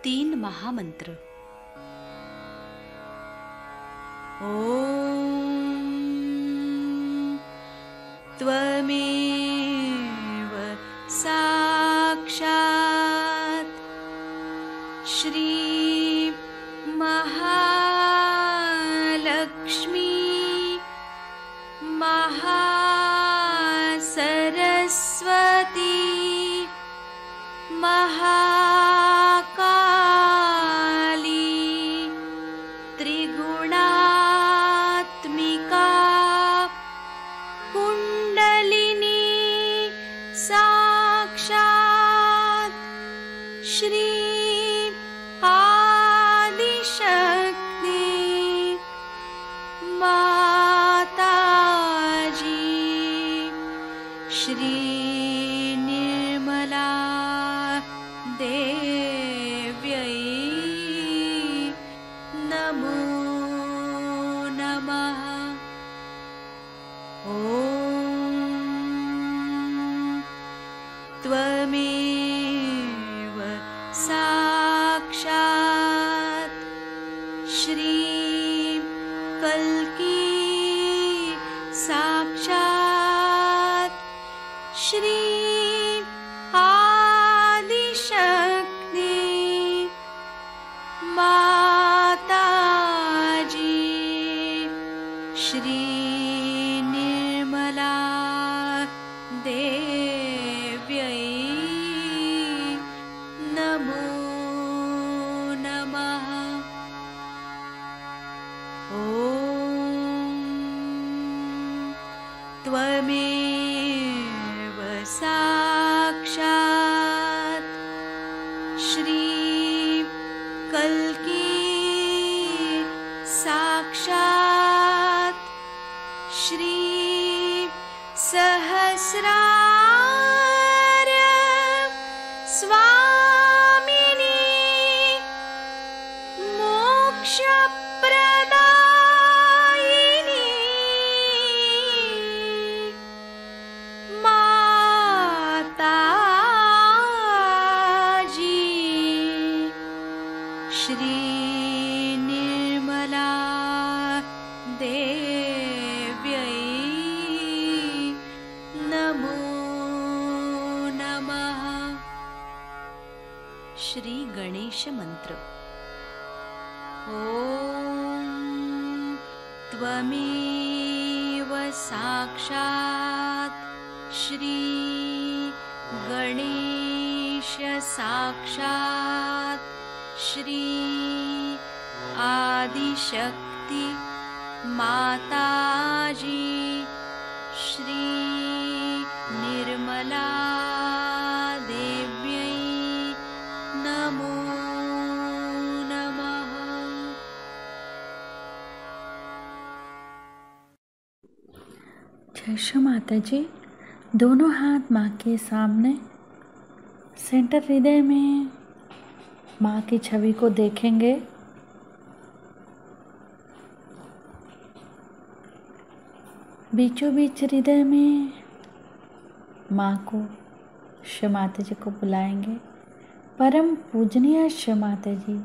3 महामंत्र। ॐ त्वमेव साक्षात् श्री महालक्ष्मी महासरस्वती महाकाली त्रिगुणात्मिका कुण्डलिनी साक्षात् श्री आदिशक्ति माताजी श्री निर्मला देव्यै नमो नमः। ॐ त्वमेव साक्षात् श्री कल्की साक्षात् श्री आदिशक्ति माताजी श्री निर्मला देव्यै नमो नमः। ॐ त्वमेव साक्षात् श्री कल्की साक्षात् श्री सहस्रार स्वामिनी मोक्षप्रदायिनी माताजी श्री निर्मला देव्यै नमो नमः। श्री गणेश मंत्र। ॐ त्वमेव साक्षात् श्री गणेश साक्षात् श्री आदिशक्ति माताजी श्री निर्मला देव्यै नमो नमः। जय श्री माता जी। दोनों हाथ माँ के सामने, सेंटर हृदय में माँ की छवि को देखेंगे। बीचों बीच हृदय में माँ को, श्री माता जी को बुलाएंगे। परम पूजनीय श्री माता जी,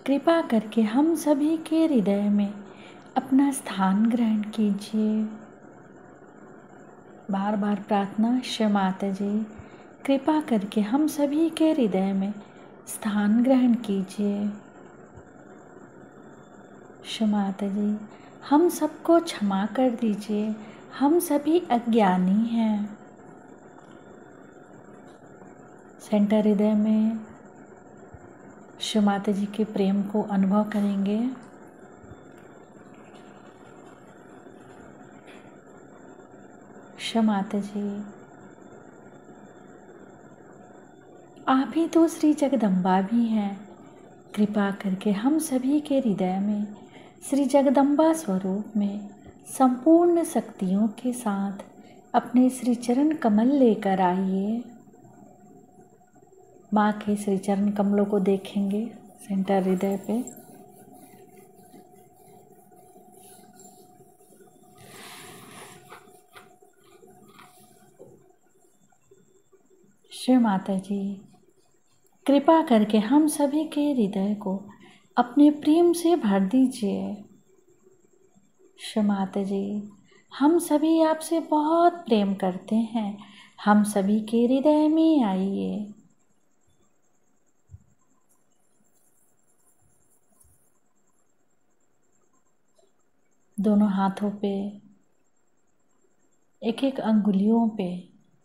कृपा करके हम सभी के हृदय में अपना स्थान ग्रहण कीजिए। बार बार प्रार्थना, श्री माता जी कृपा करके हम सभी के हृदय में स्थान ग्रहण कीजिए। श्री माता जी हम सबको क्षमा कर दीजिए, हम सभी अज्ञानी हैं। सेंटर हृदय में श्री माता जी के प्रेम को अनुभव करेंगे। श्री माता जी आप ही तो श्री जगदम्बा भी हैं। कृपा करके हम सभी के हृदय में श्री जगदम्बा स्वरूप में संपूर्ण शक्तियों के साथ अपने श्री चरण कमल लेकर आइए। माँ के श्री चरण कमलों को देखेंगे सेंटर हृदय पे। श्री माता जी कृपा करके हम सभी के हृदय को अपने प्रेम से भर दीजिए। क्षमाते जी, हम सभी आपसे बहुत प्रेम करते हैं, हम सभी के हृदय में आइए। दोनों हाथों पे, एक एक अंगुलियों पे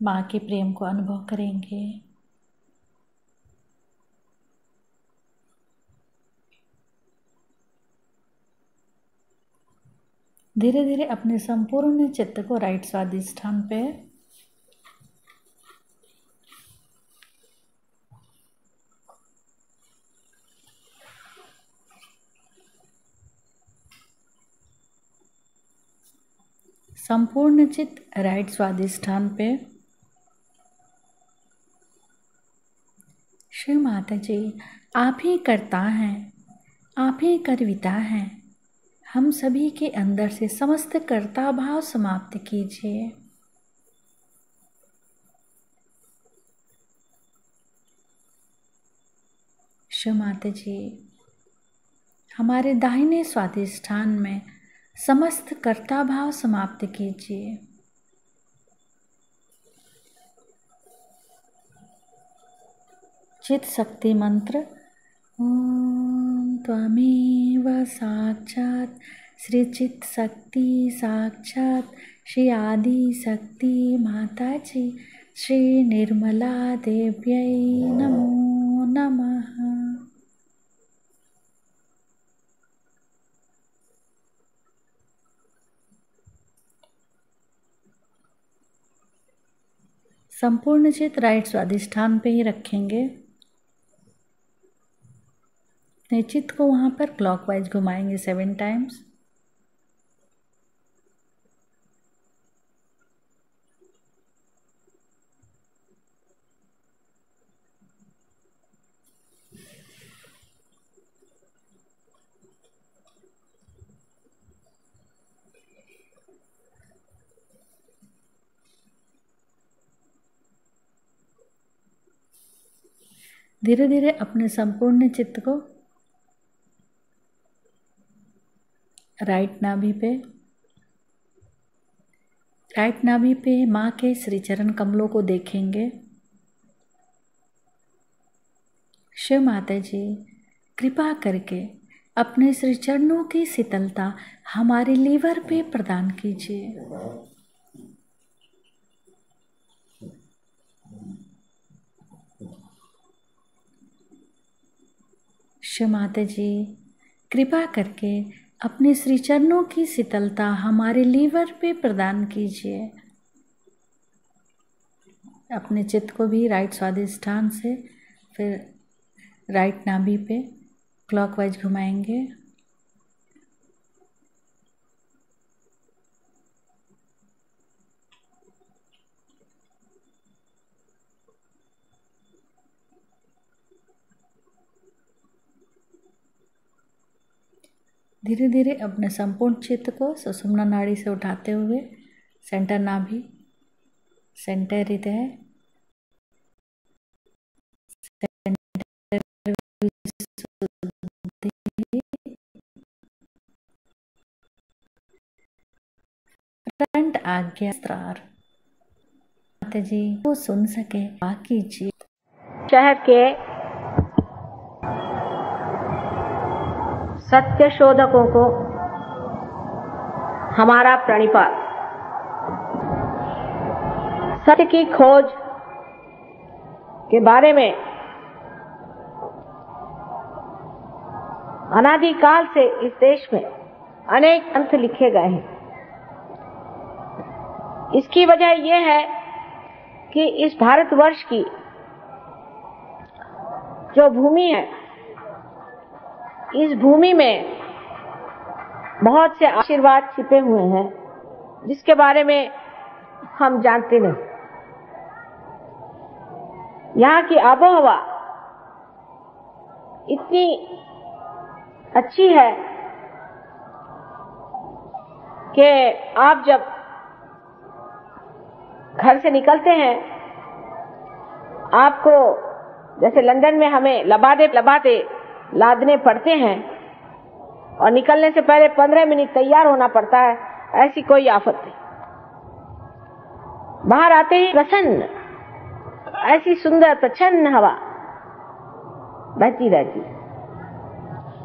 माँ के प्रेम को अनुभव करेंगे। धीरे धीरे अपने संपूर्ण चित्त को राइट स्वादिष्ठान पे संपूर्ण चित्त राइट स्वादिष्ठान पे। श्री माता जी, आप ही करता हैं, आप ही करविता हैं, हम सभी के अंदर से समस्त कर्ता भाव समाप्त कीजिए। श्री माता जी, हमारे दाहिने स्वादिष्ठान में समस्त कर्ता भाव समाप्त कीजिए। चित शक्ति मंत्र ओम त्वमेव साक्षात् श्री चित शक्ति साक्षात् श्री आदि शक्ति माता जी श्री निर्मला देव्यै नमो नमः। संपूर्ण चित राइट स्वादिष्ठान पे ही रखेंगे। चित्त को वहाँ पर क्लॉकवाइज घुमाएंगे 7 टाइम्स। धीरे धीरे अपने संपूर्ण चित्त को राइट नाभि पे माँ के श्री चरण कमलों को देखेंगे। शिव माता जी, कृपा करके अपने श्री चरणों की शीतलता हमारे लीवर पे प्रदान कीजिए। शिव माता जी, कृपा करके अपने श्री चरणों की शीतलता हमारे लीवर पे प्रदान कीजिए। अपने चित्त को भी राइट स्वादिष्ठान से फिर राइट नाभि पे क्लॉकवाइज घुमाएंगे। धीरे धीरे अपने संपूर्ण चित्त को सुषुम्ना नाड़ी से उठाते हुए सेंटर नाभि, सेंटर हृदय, फ्रंट आज्ञा स्त्रार माता जी वो सुन सके बाकी जी। शहर के सत्य शोधकों को हमारा प्रणिपात। सत्य की खोज के बारे में अनादिकाल से इस देश में अनेक ग्रंथ लिखे गए हैं। इसकी वजह यह है कि इस भारतवर्ष की जो भूमि है, इस भूमि में बहुत से आशीर्वाद छिपे हुए हैं जिसके बारे में हम जानते नहीं। यहाँ की आबोहवा इतनी अच्छी है कि आप जब घर से निकलते हैं आपको जैसे लंदन में हमें लबादे लबादे लादने पड़ते हैं और निकलने से पहले 15 मिनट तैयार होना पड़ता है, ऐसी कोई आफत नहीं। बाहर आते ही प्रसन्न, ऐसी सुंदर प्रसन्न हवा बहती रहती है।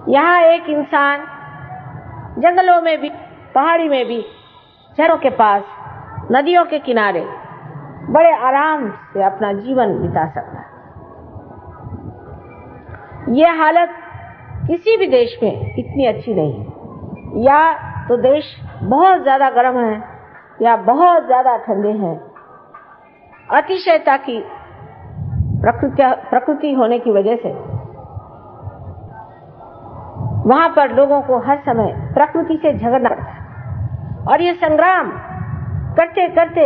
यहाँ एक इंसान जंगलों में भी, पहाड़ी में भी, शहरों के पास, नदियों के किनारे बड़े आराम से अपना जीवन बिता सकता है। यह हालत किसी भी देश में इतनी अच्छी नहीं है। या तो देश बहुत ज्यादा गर्म है या बहुत ज्यादा ठंडे हैं। अतिशयता की प्रकृति होने की वजह से वहां पर लोगों को हर समय प्रकृति से झगड़ना पड़ता है और ये संग्राम करते करते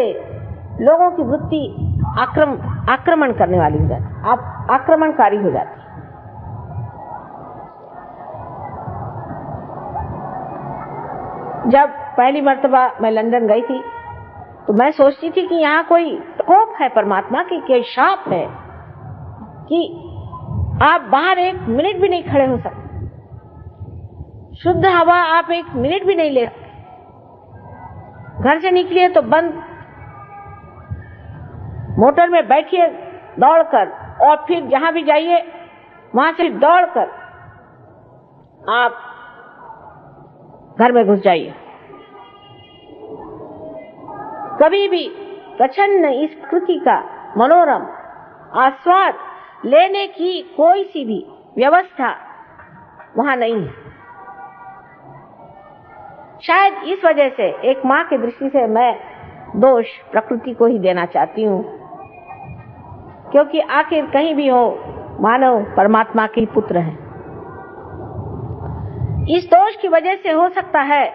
लोगों की वृत्ति आक्रमण करने वाली हो जाती, आक्रमणकारी हो जाती। जब पहली मर्तबा मैं लंदन गई थी तो मैं सोचती थी कि यहाँ कोई कोप है परमात्मा की, कोई शाप है कि आप बाहर 1 मिनट भी नहीं खड़े हो सकते, शुद्ध हवा आप 1 मिनट भी नहीं ले सकते। घर से निकलिए तो बंद, मोटर में बैठिए दौड़कर, और फिर जहां भी जाइए वहां से दौड़कर आप घर में घुस जाइए। कभी भी प्रसन्न इस प्रकृति का मनोरम आस्वाद लेने की कोई सी भी व्यवस्था वहां नहीं है। शायद इस वजह से एक माँ की दृष्टि से मैं दोष प्रकृति को ही देना चाहती हूँ, क्योंकि आखिर कहीं भी हो मानव परमात्मा के पुत्र हैं। इस दोष की वजह से हो सकता है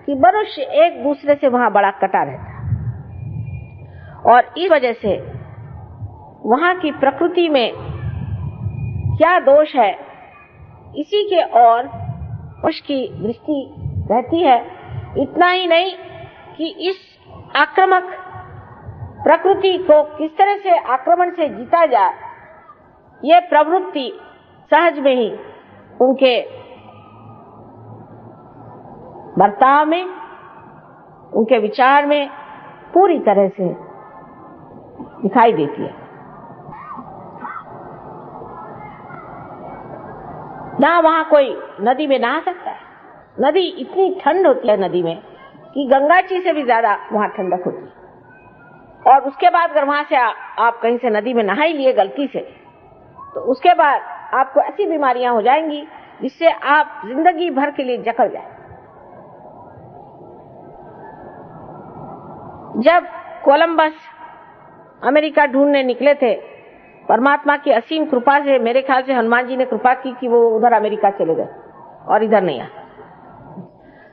कि मनुष्य एक दूसरे से वहां बड़ा कटा रहता है और इस वजह से वहां की प्रकृति में क्या दोष है इसी के और उसकी दृष्टि रहती है। इतना ही नहीं कि इस आक्रामक प्रकृति को किस तरह से आक्रमण से जीता जाए, ये प्रवृत्ति सहज में ही उनके बर्ताव में, उनके विचार में पूरी तरह से दिखाई देती है। ना वहां कोई नदी में नहा सकता है। नदी इतनी ठंड होती है नदी में कि गंगा जी से भी ज्यादा वहां ठंडक होती है। और उसके बाद अगर वहां से आप कहीं से नदी में नहा ही लिए गलती से, तो उसके बाद आपको ऐसी बीमारियां हो जाएंगी जिससे आप जिंदगी भर के लिए जकड़ जाए। जब कोलंबस अमेरिका ढूंढने निकले थे, परमात्मा की असीम कृपा से, मेरे ख्याल से हनुमान जी ने कृपा की कि वो उधर अमेरिका चले गए और इधर नहीं आए।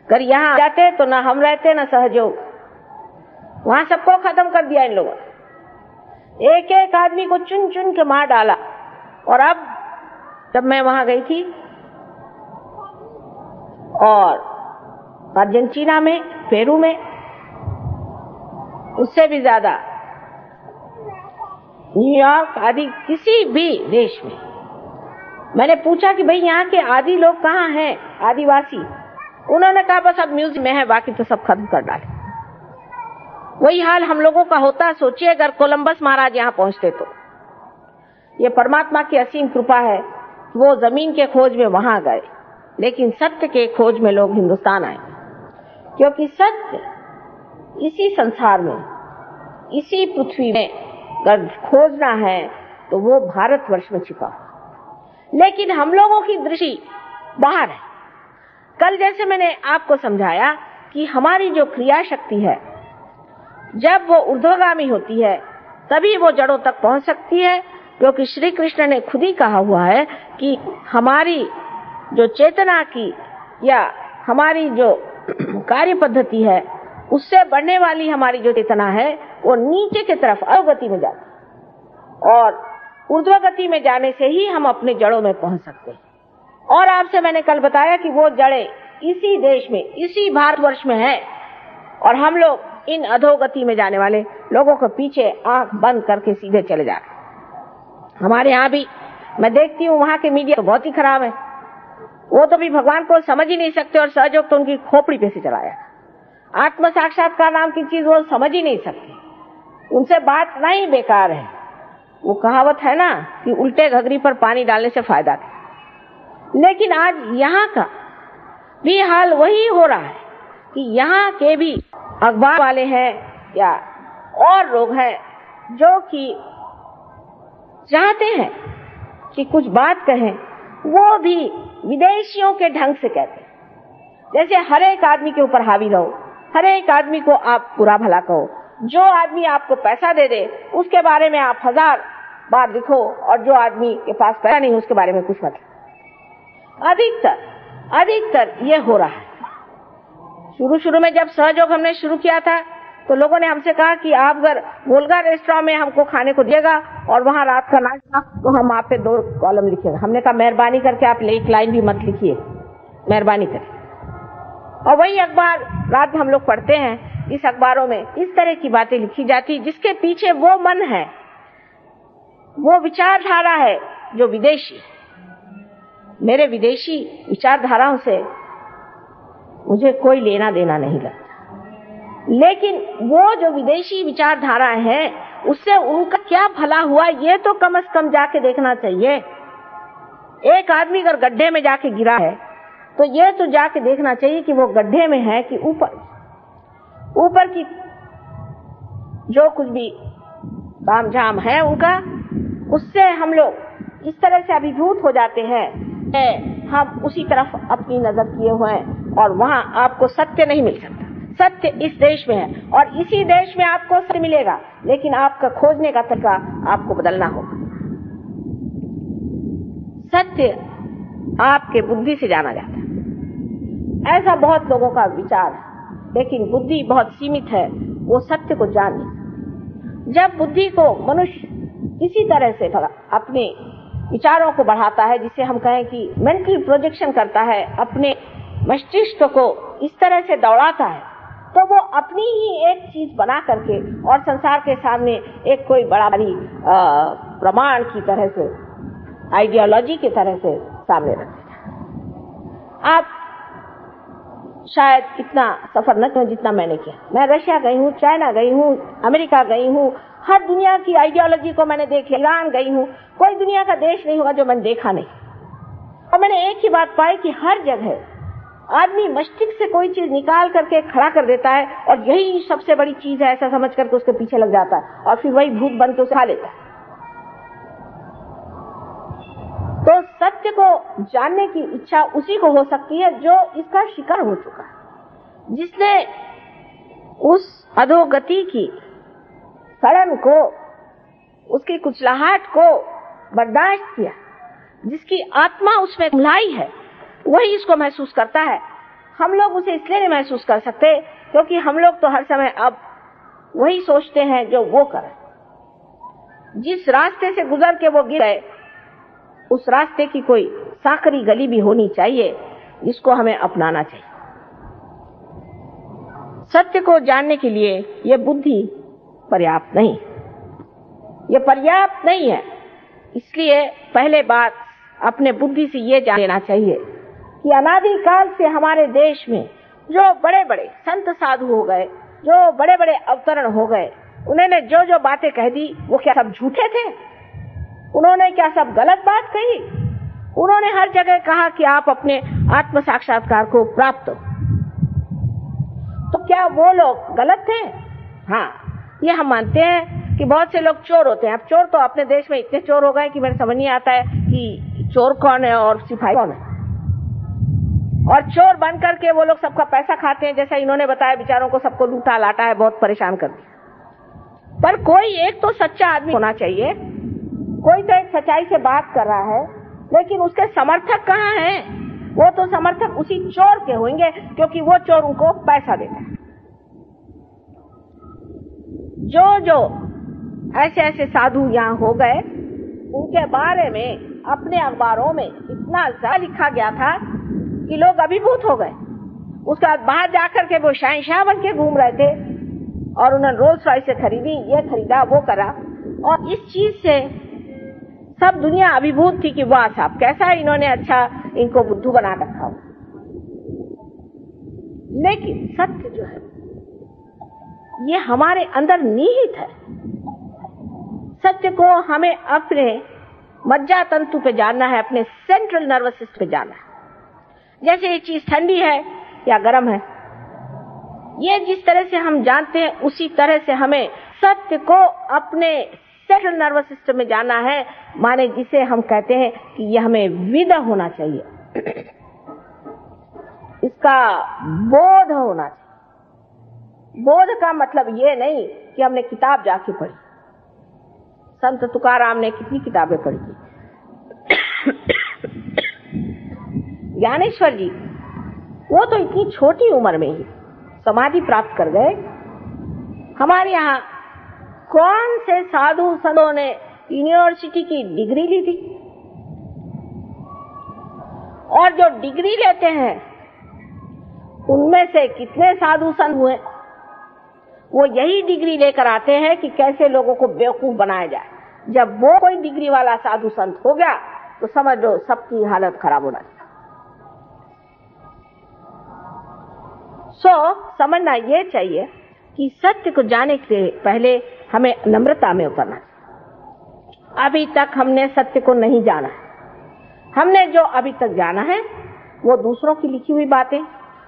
अगर यहाँ जाते तो ना हम रहते ना सहयोग, वहां सबको खत्म कर दिया इन लोगों ने। एक एक आदमी को चुन चुन के मार डाला। और अब जब मैं वहां गई थी और अर्जेंटीना में, पेरू में, उससे भी ज्यादा न्यूयॉर्क आदि किसी भी देश में, मैंने पूछा कि भाई यहाँ के आदि लोग कहाँ हैं, आदिवासी। उन्होंने कहा बस अब म्यूजियम में है, बाकी तो सब खत्म कर डाले। वही हाल हम लोगों का होता। सोचिए अगर कोलंबस महाराज यहाँ पहुंचते तो। ये परमात्मा की असीम कृपा है कि वो जमीन के खोज में वहां गए, लेकिन सत्य के खोज में लोग हिंदुस्तान आए, क्योंकि सत्य इसी संसार में, इसी पृथ्वी में अगर खोजना है तो वो भारतवर्ष में छिपा। लेकिन हम लोगों की दृष्टि बाहर है। कल जैसे मैंने आपको समझाया कि हमारी जो क्रिया शक्ति है, जब वो ऊर्ध्वगामी होती है तभी वो जड़ों तक पहुंच सकती है, क्योंकि श्री कृष्ण ने खुद ही कहा हुआ है कि हमारी जो चेतना की या हमारी जो कार्य पद्धति है, उससे बढ़ने वाली हमारी जो चेतना है वो नीचे की तरफ अधोगति में जाती है, और ऊर्ध्वगति में जाने से ही हम अपने जड़ों में पहुंच सकते हैं। और आपसे मैंने कल बताया कि वो जड़ें इसी देश में, इसी भारतवर्ष में है, और हम लोग इन अधोगति में जाने वाले लोगों के पीछे आंख बंद करके सीधे चले जाते। हमारे यहाँ भी मैं देखती हूँ वहाँ के मीडिया तो बहुत ही खराब है। वो तो भी भगवान को समझ ही नहीं सकते और सहयोग तो उनकी खोपड़ी पे से चलाया। आत्म साक्षात्कार नाम की चीज वो समझ ही नहीं सकते, उनसे बात नहीं बेकार है। वो कहावत है ना कि उल्टे घघरी पर पानी डालने से फायदा क्या। लेकिन आज यहाँ का भी हाल वही हो रहा है कि यहाँ के भी अखबार वाले हैं या और लोग हैं जो कि चाहते हैं कि कुछ बात कहें, वो भी विदेशियों के ढंग से कहते हैं। जैसे हर एक आदमी के ऊपर हावी रहो, हर एक आदमी को आप बुरा भला कहो, जो आदमी आपको पैसा दे दे उसके बारे में आप 1000 बार लिखो और जो आदमी के पास पैसा नहीं उसके बारे में कुछ मत। अधिकतर ये हो रहा है। शुरू में जब सहयोग हमने शुरू किया था तो लोगों ने हमसे कहा कि आप अगर वोल्गा रेस्टोरेंट में हमको खाने को दिएगा और वहां रात का नाश्ता तो हम आप पे 2 कॉलम लिखेंगे। हमने कहा मेहरबानी करके आप एक लाइन भी मत लिखिए, मेहरबानी करके। और वही अखबार रात में हम लोग पढ़ते हैं, इस अखबारों में इस तरह की बातें लिखी जाती जिसके पीछे वो मन है, वो विचारधारा है जो विदेशी। मेरे विदेशी विचारधाराओं से मुझे कोई लेना देना नहीं लगता, लेकिन वो जो विदेशी विचारधारा है उससे उनका क्या भला हुआ ये तो कम से कम जाके देखना चाहिए। एक आदमी अगर गड्ढे में जाके गिरा है तो ये तो जाके देखना चाहिए कि वो गड्ढे में है कि ऊपर की जो कुछ भी तामझाम है उनका, उससे हम लोग इस तरह से अभिभूत हो जाते हैं, हम उसी तरफ अपनी नजर किए हुए हैं और वहां आपको सत्य नहीं मिल सकता। सत्य इस देश में है और इसी देश में आपको सत्य मिलेगा, लेकिन आपका खोजने का तरीका आपको बदलना होगा। सत्य आपके बुद्धि से जाना जाता है, ऐसा बहुत लोगों का विचार है, लेकिन बुद्धि बहुत सीमित है, वो सत्य को जान नहीं। जब बुद्धि को मनुष्य इसी तरह से अपने विचारों को बढ़ाता है, जिसे हम कहें कि मेंटल प्रोजेक्शन करता है, अपने मस्तिष्क को इस तरह से दौड़ाता है, तो वो अपनी ही एक चीज बना करके और संसार के सामने एक कोई बड़ा बड़ी प्रमाण की तरह से, आइडियोलॉजी की तरह से सामने रखते। आप शायद इतना सफर न करें जितना मैंने किया। मैं रशिया गई हूँ, चाइना गई हूँ, अमेरिका गई हूँ, हर दुनिया की आइडियोलॉजी को मैंने देख लिया। ईरान गई हूँ, कोई दुनिया का देश नहीं होगा जो मैंने देखा नहीं। और मैंने एक ही बात पाई कि हर जगह आदमी मस्तिष्क से कोई चीज निकाल करके खड़ा कर देता है और यही सबसे बड़ी चीज है ऐसा समझ करके उसके पीछे लग जाता है और फिर वही भूत बन के उसे खा लेता है। तो सत्य को जानने की इच्छा उसी को हो सकती है जो इसका शिकार हो चुका है, जिसने उस अधोगति की सड़न को, उसकी कुचलाहट को बर्दाश्त किया, जिसकी आत्मा उसमें कुम्हलाई है, वही इसको महसूस करता है। हम लोग उसे इसलिए नहीं महसूस कर सकते क्योंकि हम लोग तो हर समय अब वही सोचते हैं जो वो करे। जिस रास्ते से गुजर के वो गिर गए उस रास्ते की कोई साकरी गली भी होनी चाहिए जिसको हमें अपनाना चाहिए। सत्य को जानने के लिए ये बुद्धि पर्याप्त नहीं, ये पर्याप्त नहीं है। इसलिए पहले बात अपने बुद्धि से ये जान लेना चाहिए कि अनादिकाल से हमारे देश में जो बड़े बड़े संत साधु हो गए, जो बड़े बड़े अवतरण हो गए, उन्होंने जो जो बातें कह दी वो क्या सब झूठे थे? उन्होंने क्या सब गलत बात कही? उन्होंने हर जगह कहा कि आप अपने आत्म साक्षात्कार को प्राप्त हो। तो क्या वो लोग गलत थे? हाँ, ये हम मानते हैं कि बहुत से लोग चोर होते हैं। अब चोर तो अपने देश में इतने चोर हो गए कि मेरे समझ नहीं आता है कि चोर कौन है और सिपाही कौन है। और चोर बन करके वो लोग सबका पैसा खाते हैं, जैसा इन्होंने बताया, बेचारों को सबको लूटा लाटा है, बहुत परेशान कर दिया। पर कोई एक तो सच्चा आदमी होना चाहिए, कोई तो एक सच्चाई से बात कर रहा है, लेकिन उसके समर्थक कहाँ हैं? वो तो समर्थक उसी चोर के होंगे क्योंकि वो चोर उनको पैसा देता है। जो ऐसे ऐसे साधु यहाँ हो गए, उनके बारे में अपने अखबारों में इतना ज्यादा लिखा गया था कि लोग अभिभूत हो गए। उसके बाद बाहर जाकर के वो शहंशाह बन के घूम रहे थे और उन्होंने रोल्स रॉयस से खरीदी, ये खरीदा, वो करा। और इस चीज से सब दुनिया अभिभूत थी कि वाह साहब कैसा इन्होंने अच्छा इनको बुद्धू बना रखा हो। लेकिन सत्य जो है ये हमारे अंदर निहित है। सत्य को हमें अपने मज्जा तंतु पे जानना है, अपने सेंट्रल नर्वस सिस्टम पे जानना है। जैसे ये चीज ठंडी है या गर्म है, ये जिस तरह से हम जानते हैं उसी तरह से हमें सत्य को अपने सेंट्रल नर्वस सिस्टम में जानना है। माने जिसे हम कहते हैं कि यह हमें विद होना चाहिए, इसका बोध होना चाहिए। बोध का मतलब ये नहीं कि हमने किताब जाके पढ़ी। संत तुकाराम ने कितनी किताबें पढ़ी थी। ज्ञानेश्वर जी वो तो इतनी छोटी उम्र में ही समाधि प्राप्त कर गए। हमारे यहाँ कौन से साधु संतों ने यूनिवर्सिटी की डिग्री ली थी? और जो डिग्री लेते हैं उनमें से कितने साधु संत हुए? वो यही डिग्री लेकर आते हैं कि कैसे लोगों को बेवकूफ बनाया जाए। जब वो कोई डिग्री वाला साधु संत हो गया तो समझ लो सबकी हालत खराब होना चाहिए। समझना ये चाहिए कि सत्य को जानने के पहले हमें नम्रता में उतरना चाहिए। अभी तक हमने सत्य को नहीं जाना है। हमने जो अभी तक जाना है वो दूसरों की लिखी हुई बातें,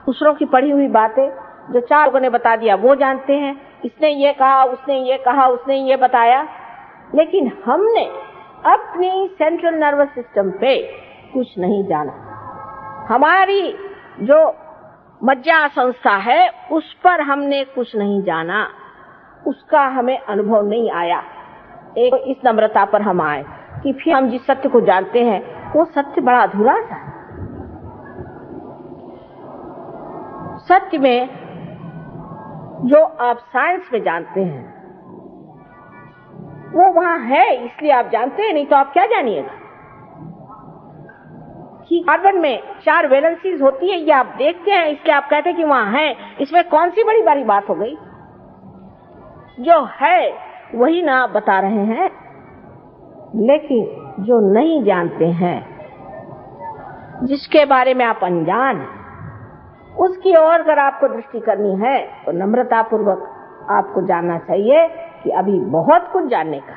दूसरों की पढ़ी हुई बातें, जो चार लोगों ने बता दिया वो जानते हैं। इसने ये कहा, उसने ये कहा, उसने ये बताया। लेकिन हमने अपनी सेंट्रल नर्वस सिस्टम पे कुछ नहीं जाना। हमारी जो मज्जा संस्था है उस पर हमने कुछ नहीं जाना, उसका हमें अनुभव नहीं आया। एक इस नम्रता पर हम आए कि फिर हम जिस सत्य को जानते हैं वो सत्य बड़ा अधूरा सा है। सत्य में जो आप साइंस में जानते हैं वो वहां है, इसलिए आप जानते हैं, नहीं तो आप क्या जानिएगा। कि कार्बन में 4 वैलेंसीज होती है, ये आप देखते हैं इसलिए आप कहते हैं कि वहां है। इसमें कौन सी बड़ी बड़ी बात हो गई? जो है वही ना आप बता रहे हैं। लेकिन जो नहीं जानते हैं, जिसके बारे में आप अनजान हैं, उसकी ओर अगर आपको दृष्टि करनी है तो नम्रता पूर्वक आपको जानना चाहिए कि अभी बहुत कुछ जानने का।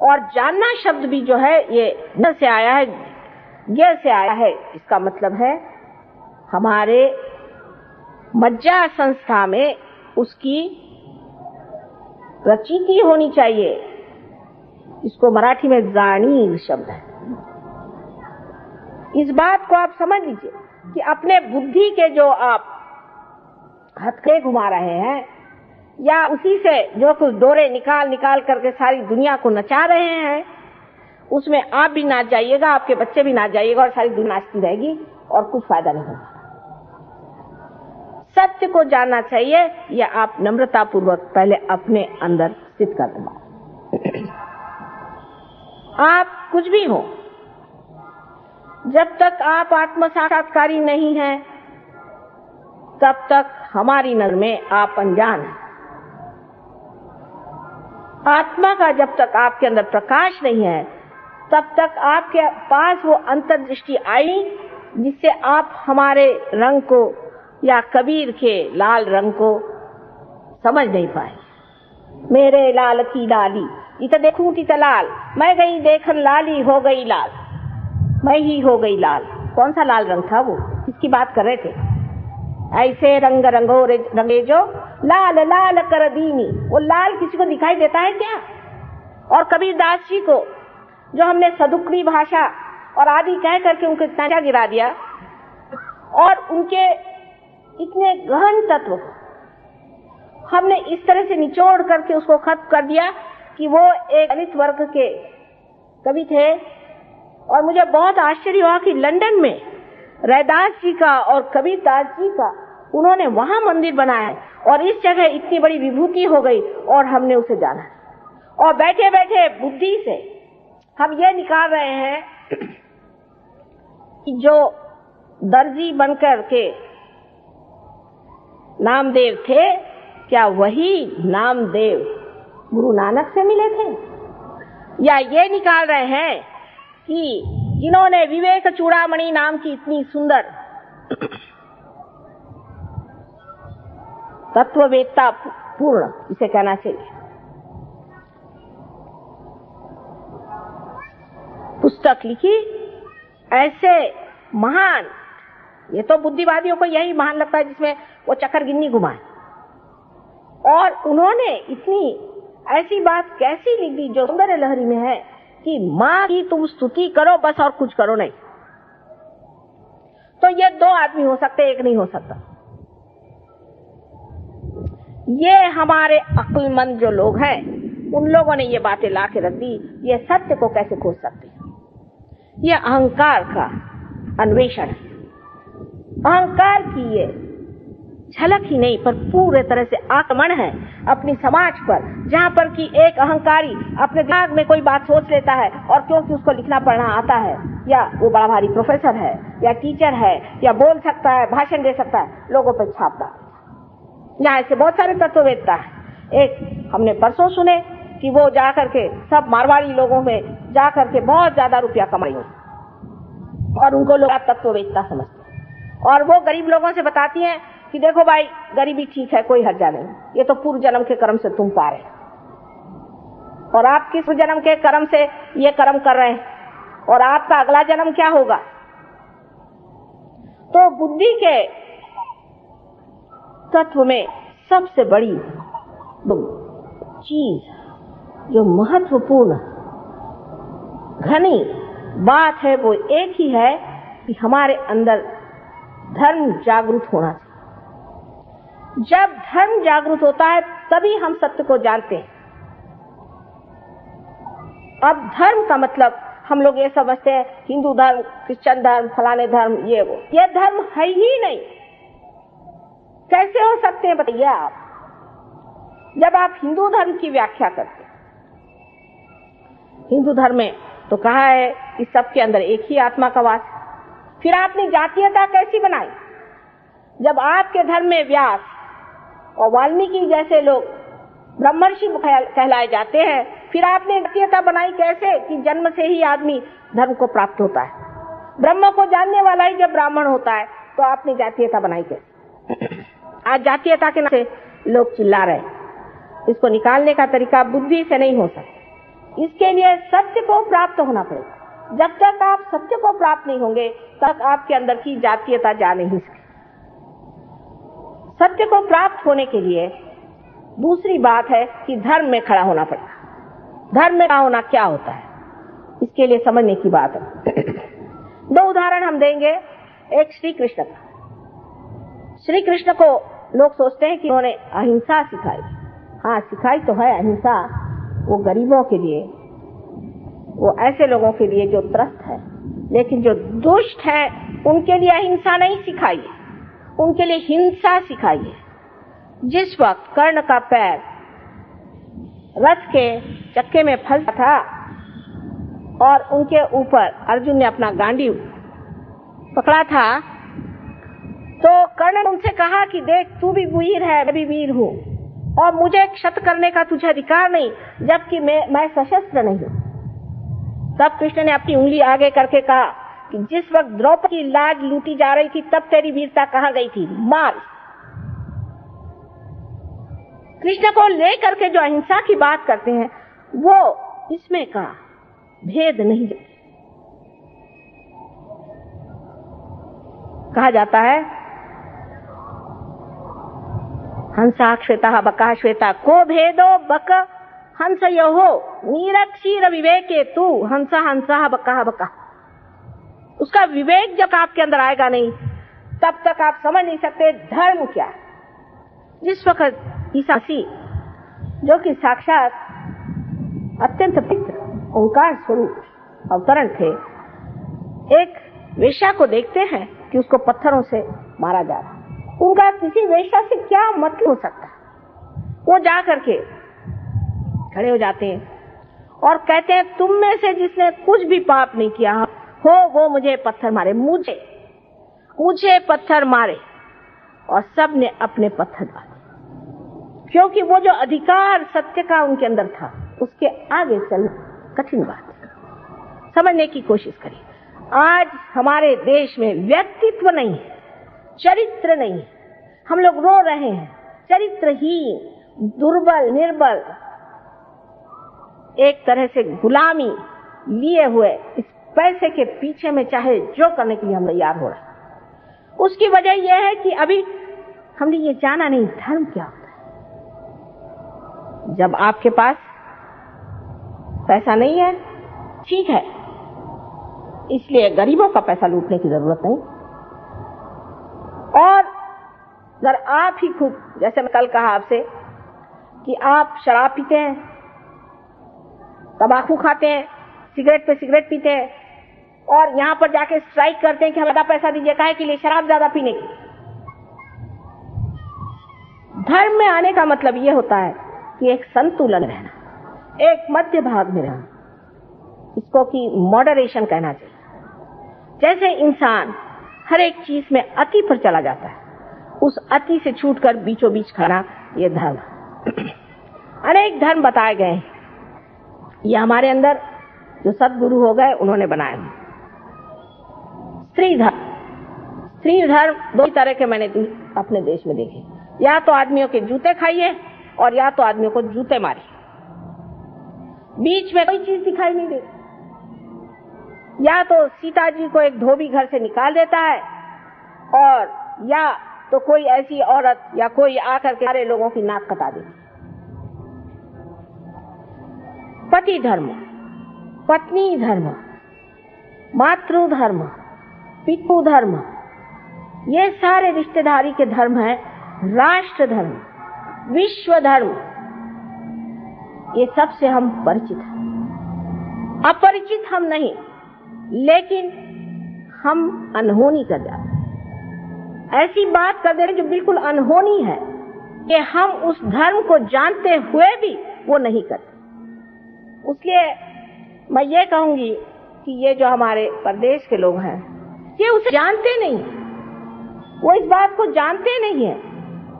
और जानना शब्द भी जो है ये न से आया है, ज्ञ से आया है। इसका मतलब है हमारे मज्जा संस्था में उसकी प्रचिति होनी चाहिए। इसको मराठी में जाणीव शब्द है। इस बात को आप समझ लीजिए कि अपने बुद्धि के जो आप हथकड़े घुमा रहे हैं या उसी से जो कुछ डोरे निकाल निकाल करके सारी दुनिया को नचा रहे हैं, उसमें आप भी नाच जाइएगा, आपके बच्चे भी नाच जाइएगा और सारी दुनिया नाचती रहेगी और कुछ फायदा नहीं होगा। सत्य को जानना चाहिए, या आप नम्रता पूर्वक पहले अपने अंदर स्थित कर दें। आप कुछ भी हो, जब तक आप आत्म साक्षात्कारी नहीं हैं तब तक हमारी नजर में आप अनजान हैं। आत्मा का जब तक आपके अंदर प्रकाश नहीं है तब तक आपके पास वो अंतर्दृष्टि आई जिससे आप हमारे रंग को या कबीर के लाल रंग को समझ नहीं पाए। मेरे लाल की लाली इत देखूं इत लाल, मैं गई देखन लाली हो गई लाल, मैं ही हो गई लाल। कौन सा लाल रंग था वो, किसकी बात कर रहे थे? ऐसे रंग रंगो रंगे जो लाल लाल कर दीनी। वो लाल किसी को दिखाई देता है क्या? और कबीर दास जी को जो हमने सदुक्री भाषा और आदि कह करके उनको इतना गिरा दिया, और उनके इतने गहन तत्व को हमने इस तरह से निचोड़ करके उसको खत्म कर दिया कि वो एक दलित वर्ग के कवि थे। और मुझे बहुत आश्चर्य हुआ कि लंदन में रैदास जी का और कबीर दास जी का उन्होंने वहां मंदिर बनाया और इस जगह इतनी बड़ी विभूति हो गई और हमने उसे जाना। और बैठे बैठे बुद्धि से हम ये निकाल रहे हैं कि जो दर्जी बनकर के नामदेव थे, क्या वही नामदेव गुरु नानक से मिले थे? या ये निकाल रहे हैं कि जिन्होंने विवेक चूड़ामणि नाम की इतनी सुंदर तत्ववेत्ता पूर्ण, इसे कहना चाहिए, पुस्तक लिखी, ऐसे महान, ये तो बुद्धिवादियों को यही महान लगता है जिसमें वो चक्कर गिन्नी घुमाए, और उन्होंने इतनी ऐसी बात कैसी लिख दी जो सौंदर्य लहरी में है कि माँ की तुम स्तुति करो बस, और कुछ करो नहीं। तो ये दो आदमी हो सकते, एक नहीं हो सकता। ये हमारे अक्लमंद जो लोग हैं, उन लोगों ने ये बातें ला के रख दी। ये सत्य को कैसे खोज सकते हैं? ये अहंकार का अन्वेषण है। अहंकार की ये झलक ही नहीं पर पूरे तरह से आक्रमण है अपनी समाज पर, जहाँ पर कि एक अहंकारी अपने दिमाग में कोई बात सोच लेता है, और क्योंकि उसको लिखना पढ़ना आता है, या वो बड़ा भारी प्रोफेसर है, या टीचर है, या बोल सकता है, भाषण दे सकता है, लोगों पर छापता। यहाँ ऐसे बहुत सारे तत्ववेत्ता है। एक हमने परसों सुने कि वो जा करके सब मारवाड़ी लोगों में जा करके बहुत ज्यादा रुपया कमाई, और उनको लोग तत्ववेत्ता समझते हैं, और वो गरीब लोगों से बताती हैं कि देखो भाई, गरीबी ठीक है, कोई हर्जा नहीं, ये तो पूर्व जन्म के कर्म से तुम पा रहे, और आप किस जन्म के कर्म से ये कर्म कर रहे हैं, और आपका अगला जन्म क्या होगा। तो बुद्धि के तत्व में सबसे बड़ी चीज जो महत्वपूर्ण घनी बात है वो एक ही है कि हमारे अंदर धर्म जागृत होना चाहिए। जब धर्म जागृत होता है तभी हम सत्य को जानते हैं। अब धर्म का मतलब हम लोग ये समझते हैं हिंदू धर्म, क्रिश्चियन धर्म, फलाने धर्म, ये वो, ये धर्म है ही नहीं। कैसे हो सकते हैं बताइए आप? जब आप हिंदू धर्म की व्याख्या करते हैं, हिंदू धर्म में तो कहा है कि सबके अंदर एक ही आत्मा का वास। फिर आपने जातीयता कैसी बनाई? जब आपके धर्म में व्यास और वाल्मीकि जैसे लोग ब्रह्मर्षि कहलाए जाते हैं, फिर आपने जातीयता बनाई कैसे कि जन्म से ही आदमी धर्म को प्राप्त होता है, ब्रह्म को जानने वाला ही जब ब्राह्मण होता है, तो आपने जातीयता बनाई कैसे? आज जातीयता के नाम से लोग चिल्ला रहे हैं। इसको निकालने का तरीका बुद्धि से नहीं हो सकता। इसके लिए सत्य को प्राप्त होना पड़ेगा। जब तक आप सत्य को प्राप्त नहीं होंगे तब आपके अंदर की जातीयता जा नहीं सकती। सत्य को प्राप्त होने के लिए दूसरी बात है कि धर्म में खड़ा होना पड़ेगा। धर्म में खड़ा होना क्या होता है, इसके लिए समझने की बात है। दो उदाहरण हम देंगे। एक श्री कृष्ण का। श्री कृष्ण को लोग सोचते हैं कि उन्होंने अहिंसा सिखाई। हाँ, सिखाई तो है अहिंसा, वो गरीबों के लिए, वो ऐसे लोगों के लिए जो त्रस्त है, लेकिन जो दुष्ट है उनके लिए अहिंसा नहीं सिखाई है, उनके लिए हिंसा सिखाई है। जिस वक्त कर्ण का पैर रथ के चक्के में फंसा था और उनके ऊपर अर्जुन ने अपना गांडी पकड़ा था, तो कर्ण ने उनसे कहा कि देख, तू भी वीर है, मैं भी वीर हूँ, और मुझे क्षत करने का तुझे अधिकार नहीं, जबकि मैं सशस्त्र नहीं हूँ। तब कृष्ण ने अपनी उंगली आगे करके कहा कि जिस वक्त द्रौपदी की लाज लूटी जा रही थी तब तेरी वीरता कहाँ गई थी, मार। कृष्ण को लेकर के जो अहिंसा की बात करते हैं वो इसमें का भेद नहीं कहा जाता है। हंसा श्वेता बका श्वेता को भेदो बक हंस यो नीरक्षीर विवेके तू हंसा हंसा बका बका। उसका विवेक जब आपके अंदर आएगा नहीं तब तक आप समझ नहीं सकते धर्म क्या है। जिस वक्त ईसा मसीह जो कि साक्षात अत्यंत पवित्र ओंकार स्वरूप अवतरण थे, एक वेश्या को देखते हैं कि उसको पत्थरों से मारा जा रहा। उनका किसी वेश्या से क्या मतलब हो सकता है? वो जा करके खड़े हो जाते हैं और कहते हैं तुम में से जिसने कुछ भी पाप नहीं किया हो वो मुझे पत्थर मारे। मुझे पत्थर मारे। और सब ने अपने पत्थर डाले, क्योंकि वो जो अधिकार सत्य का उनके अंदर था उसके आगे चलना कठिन बात है, समझने की कोशिश करिए। आज हमारे देश में व्यक्तित्व नहीं है, चरित्र नहीं है। हम लोग रो रहे हैं, चरित्रहीन, दुर्बल, निर्बल, एक तरह से गुलामी लिए हुए इस पैसे के पीछे में चाहे जो करने के लिए हम तैयार हो रहे हैं। उसकी वजह यह है कि अभी हमने ये जाना नहीं धर्म क्या होता है। जब आपके पास पैसा नहीं है, ठीक है, इसलिए गरीबों का पैसा लूटने की जरूरत नहीं। और अगर आप ही खूब, जैसे मैं कल कहा आपसे कि आप शराब पीते हैं, तंबाकू खाते हैं, सिगरेट पे सिगरेट पीते हैं और यहां पर जाके स्ट्राइक करते हैं कि हमें ज्यादा पैसा दीजिए, काहे के लिए? शराब ज्यादा पीने की। धर्म में आने का मतलब यह होता है कि एक संतुलन रहना, एक मध्य भाग में रहना, इसको कि मॉडरेशन कहना चाहिए। जैसे इंसान हर एक चीज में अति पर चला जाता है, उस अति से छूटकर बीचों बीच खड़ा, ये धर्म। अनेक धर्म बताए गए हैं, ये हमारे अंदर जो सदगुरु हो गए उन्होंने बनाए हैं। स्त्री धर्म दो तरह के मैंने अपने देश में देखे, या तो आदमियों के जूते खाइए और या तो आदमियों को जूते मारिए, बीच में कोई चीज दिखाई नहीं देती। या तो सीता जी को एक धोबी घर से निकाल देता है और या तो कोई ऐसी औरत या कोई आकर के सारे लोगों की नाक कटा देती। पति धर्म, पत्नी धर्म, मातृ धर्म, पितृ धर्म, ये सारे रिश्तेदारी के धर्म हैं। राष्ट्र धर्म, विश्व धर्म, ये सबसे हम परिचित हैं। अपरिचित हम नहीं, लेकिन हम अनहोनी कर जाते हैं, ऐसी बात कर दे रहे जो बिल्कुल अनहोनी है कि हम उस धर्म को जानते हुए भी वो नहीं करते। इसलिए मैं ये कहूंगी कि ये जो हमारे प्रदेश के लोग हैं, ये उसे जानते नहीं, वो इस बात को जानते नहीं है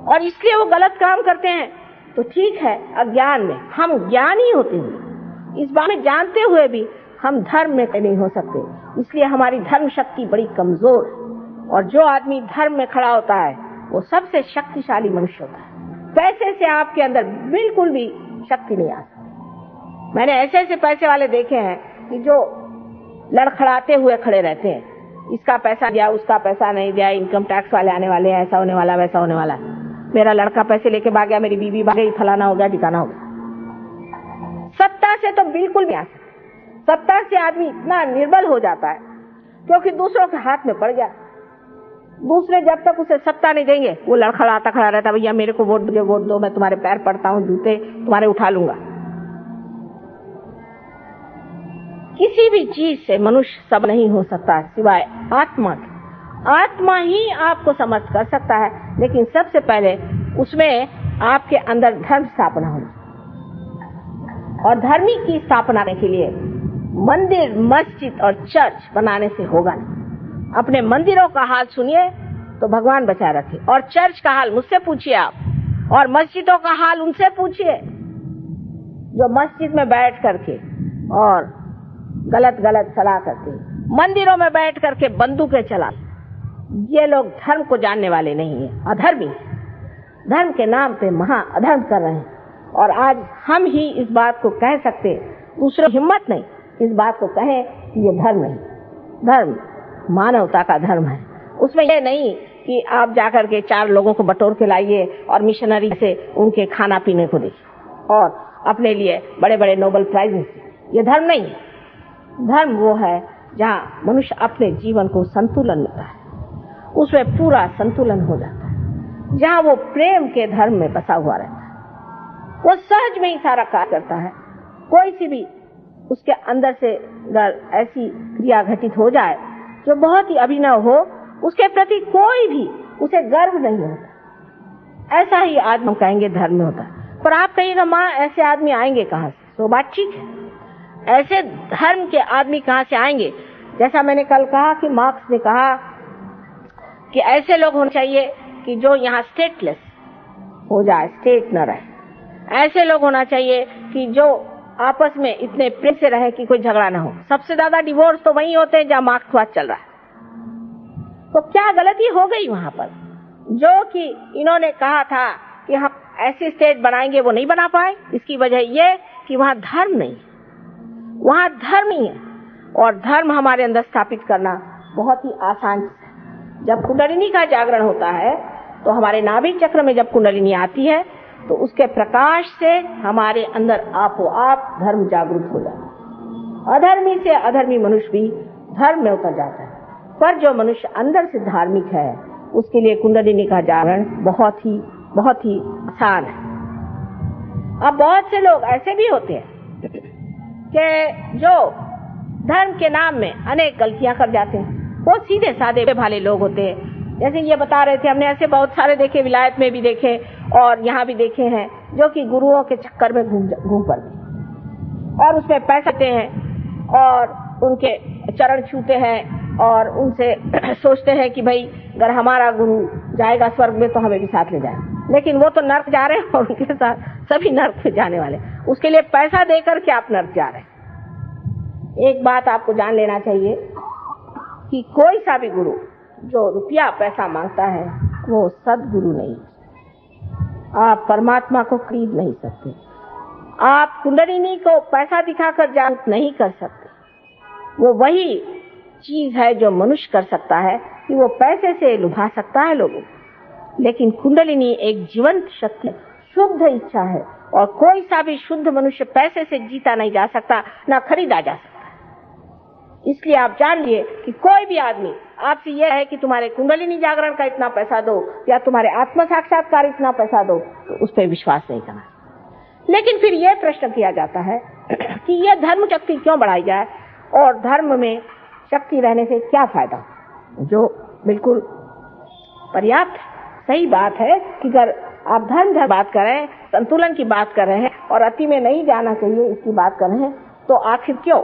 और इसलिए वो गलत काम करते हैं। तो ठीक है, अज्ञान में, हम ज्ञानी होते हुए, इस बात में जानते हुए भी हम धर्म में नहीं हो सकते, इसलिए हमारी धर्म शक्ति बड़ी कमजोर है। और जो आदमी धर्म में खड़ा होता है वो सबसे शक्तिशाली मनुष्य होता है। पैसे से आपके अंदर बिल्कुल भी शक्ति नहीं आ सकती। मैंने ऐसे ऐसे पैसे वाले देखे हैं कि जो लड़खड़ाते हुए खड़े रहते हैं, इसका पैसा दिया, उसका पैसा नहीं दिया, इनकम टैक्स वाले आने वाले हैं, ऐसा होने वाला, वैसा होने वाला, मेरा लड़का पैसे लेके भाग गया, मेरी बीवी भाग गई, फलाना हो गया, ठिकाना हो गया। सत्ता से तो बिल्कुल नहीं आ सकता। सत्ता से आदमी इतना निर्बल हो जाता है क्योंकि दूसरों के हाथ में पड़ गया। दूसरे जब तक उसे सत्ता नहीं देंगे वो लड़खड़ाता खड़ा रहता, भैया मेरे को वोट दो, मैं तुम्हारे पैर पड़ता हूँ, जूते तुम्हारे उठा लूंगा। किसी भी चीज से मनुष्य सब नहीं हो सकता सिवाय आत्मा के। आत्मा ही आपको समर्थ कर सकता है, लेकिन सबसे पहले उसमें आपके अंदर धर्म स्थापना होनी। और धर्मी की स्थापना करने के लिए मंदिर, मस्जिद और चर्च बनाने से होगा नहीं। अपने मंदिरों का हाल सुनिए तो भगवान बचा रखे, और चर्च का हाल मुझसे पूछिए आप, और मस्जिदों का हाल उनसे पूछिए जो मस्जिद में बैठ करके और गलत गलत सलाह करते, मंदिरों में बैठ करके बंदूकें चला। ये लोग धर्म को जानने वाले नहीं है, अधर्मी, धर्म के नाम पे महा अधर्म कर रहे हैं। और आज हम ही इस बात को कह सकते, दूसरों की हिम्मत नहीं इस बात को कहें कि ये धर्म नहीं। धर्म मानवता का धर्म है, उसमें ये नहीं कि आप जाकर के 4 लोगों को बटोर के लाइए और मिशनरी से उनके खाना पीने को दीजिए और अपने लिए बड़े बड़े नोबेल प्राइज। ये धर्म नहीं है। धर्म वो है जहाँ मनुष्य अपने जीवन को संतुलन मिलता है, उसमें पूरा संतुलन हो जाता है, जहाँ वो प्रेम के धर्म में बसा हुआ रहता है, वो सहज में ही सारा कार्य करता है। कोई सी भी उसके अंदर से अगर ऐसी क्रिया घटित हो जाए जो बहुत ही अभिनव हो, उसके प्रति कोई भी उसे गर्व नहीं होता, ऐसा ही आदमी हम कहेंगे धर्म में होता है। पर आप कहिएगा माँ ऐसे आदमी आएंगे कहाँ से? तो बात ठीक है, ऐसे धर्म के आदमी कहाँ से आएंगे? जैसा मैंने कल कहा कि मार्क्स ने कहा कि ऐसे लोग होने चाहिए कि जो यहाँ स्टेटलेस हो जाए, स्टेट न रहे। ऐसे लोग होना चाहिए कि जो आपस में इतने प्रेम से रहे कि कोई झगड़ा ना हो। सबसे ज्यादा डिवोर्स तो वही होते हैं जहाँ मार्क्सवाद चल रहा है। तो क्या गलती हो गई वहां पर, जो कि इन्होंने कहा था कि हम ऐसी स्टेट बनाएंगे, वो नहीं बना पाए। इसकी वजह ये कि वहां धर्म नहीं, वहां धर्म ही है, और धर्म हमारे अंदर स्थापित करना बहुत ही आसान है। जब कुंडलिनी का जागरण होता है तो हमारे नाभिक चक्र में जब कुंडलिनी आती है तो उसके प्रकाश से हमारे अंदर आपो आप धर्म जागृत हो जाता है। अधर्मी से अधर्मी मनुष्य भी धर्म में उतर जाता है, पर जो मनुष्य अंदर से धार्मिक है उसके लिए कुंडलिनी का जागरण बहुत ही आसान है। अब बहुत से लोग ऐसे भी होते हैं कि जो धर्म के नाम में अनेक गलतियां कर जाते हैं। वो सीधे साधे भाले लोग होते हैं। जैसे ये बता रहे थे, हमने ऐसे बहुत सारे देखे, विलायत में भी देखे और यहाँ भी देखे हैं, जो कि गुरुओं के चक्कर में घूम पड़ते और उसमें पैसे देते हैं और उनके चरण छूते हैं और उनसे सोचते हैं कि भाई अगर हमारा गुरु जाएगा स्वर्ग में तो हमें भी साथ ले जाए। लेकिन वो तो नर्क जा रहे हैं और उनके साथ सभी नर्क में जाने वाले। उसके लिए पैसा देकर के आप नर्क जा रहे हैं। एक बात आपको जान लेना चाहिए कि कोई सा भी गुरु जो रुपया पैसा मांगता है वो सदगुरु नहीं। आप परमात्मा को खरीद नहीं सकते। आप कुंडलिनी को पैसा दिखाकर जागृत नहीं कर सकते। वो वही चीज है जो मनुष्य कर सकता है कि वो पैसे से लुभा सकता है लोगों को। लेकिन कुंडलिनी एक जीवंत शक्ति, शुद्ध इच्छा है, और कोई सा भी शुद्ध मनुष्य पैसे से जीता नहीं जा सकता, ना खरीदा जा सकता। इसलिए आप जान लिए कि कोई भी आदमी आपसे यह है कि तुम्हारे कुंडलिनी जागरण का इतना पैसा दो या तुम्हारे आत्म साक्षात्कार इतना पैसा दो, तो उस पर विश्वास नहीं करना। लेकिन फिर यह प्रश्न किया जाता है कि यह धर्म शक्ति क्यों बढ़ाई जाए और धर्म में शक्ति रहने से क्या फायदा, जो बिल्कुल पर्याप्त सही बात है कि अगर आप धर्म बात कर रहे हैं, संतुलन की बात कर रहे हैं और अति में नहीं जाना चाहिए इसकी बात कर रहे हैं, तो आखिर क्यों?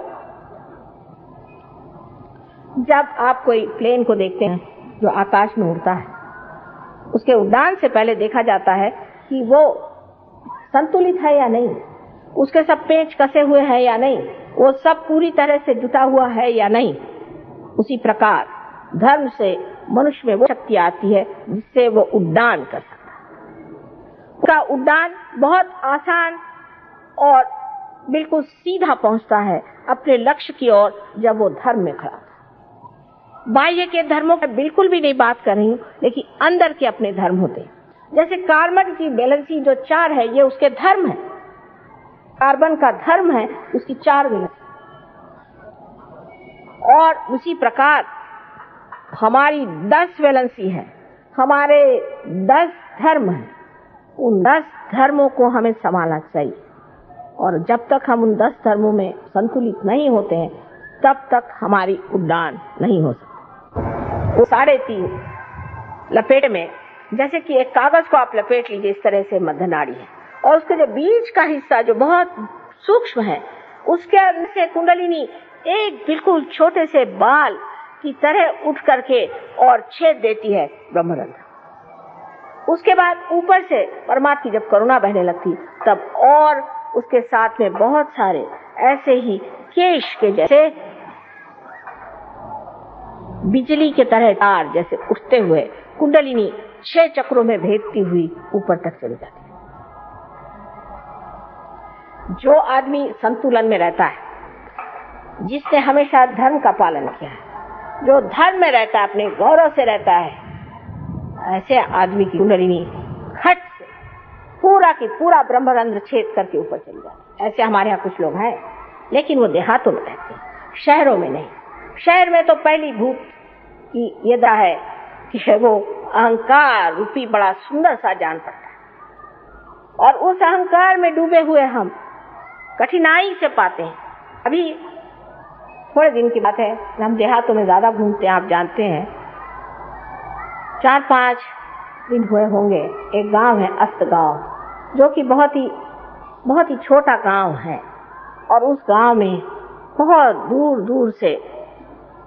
जब आप कोई प्लेन को देखते हैं जो आकाश में उड़ता है, उसके उड़ान से पहले देखा जाता है कि वो संतुलित है या नहीं, उसके सब पेच कसे हुए हैं या नहीं, वो सब पूरी तरह से जुटा हुआ है या नहीं। उसी प्रकार धर्म से मनुष्य में वो शक्ति आती है जिससे वो उड्डान कर सकता है। उसका उड्डान बहुत आसान और बिल्कुल सीधा पहुंचता है अपने लक्ष्य की ओर जब वो धर्म में खड़ा। बाह्य के धर्मों की बिल्कुल भी नहीं बात कर रही हूँ, लेकिन अंदर के अपने धर्म होते हैं। जैसे कार्बन की वैलेंसी जो 4 है, ये उसके धर्म है। कार्बन का धर्म है उसकी 4 वैलेंसी। और उसी प्रकार हमारी 10 वैलेंसी है, हमारे 10 धर्म हैं। उन 10 धर्मों को हमें संभालना चाहिए, और जब तक हम उन 10 धर्मों में संतुलित नहीं होते हैं तब तक हमारी उड्डान नहीं हो सकती। वो 3.5 लपेट में, जैसे कि एक कागज को आप लपेट लीजिए, इस तरह से मध्य नाड़ी है, और उसके जो बीच का हिस्सा जो बहुत सूक्ष्म है, उसके अंदर से कुंडलिनी एक बिल्कुल छोटे से बाल की तरह उठ करके और छेद देती है ब्रह्मरंध्र। उसके बाद ऊपर से परमात्मा की जब करुणा बहने लगती तब और उसके साथ में बहुत सारे ऐसे ही केश के जैसे बिजली के तरह तार जैसे उठते हुए कुंडलिनी 6 चक्रों में भेदती हुई ऊपर तक चली जाती है। जो आदमी संतुलन में रहता है, जिसने हमेशा धर्म का पालन किया है, जो धर्म में रहता है, अपने गौरव से रहता है, ऐसे आदमी की कुंडलिनी खट से पूरा की पूरा ब्रह्मरंध्र छेद करके ऊपर चली जाती है। ऐसे हमारे यहाँ कुछ लोग हैं, लेकिन वो देहातों में रहते हैं, शहरों में नहीं। शहर में तो पहली भूत की ये दा है कि वो अहंकार रूपी बड़ा सुंदर सा जान पड़ता है, और उस अहंकार में डूबे हुए हम कठिनाई से पाते हैं। अभी थोड़े दिन की बात है, हम देहातों में ज्यादा घूमते हैं, आप जानते हैं। 4-5 दिन हुए होंगे, एक गांव है अस्त गांव, जो कि बहुत ही छोटा गांव है, और उस गांव में बहुत दूर दूर से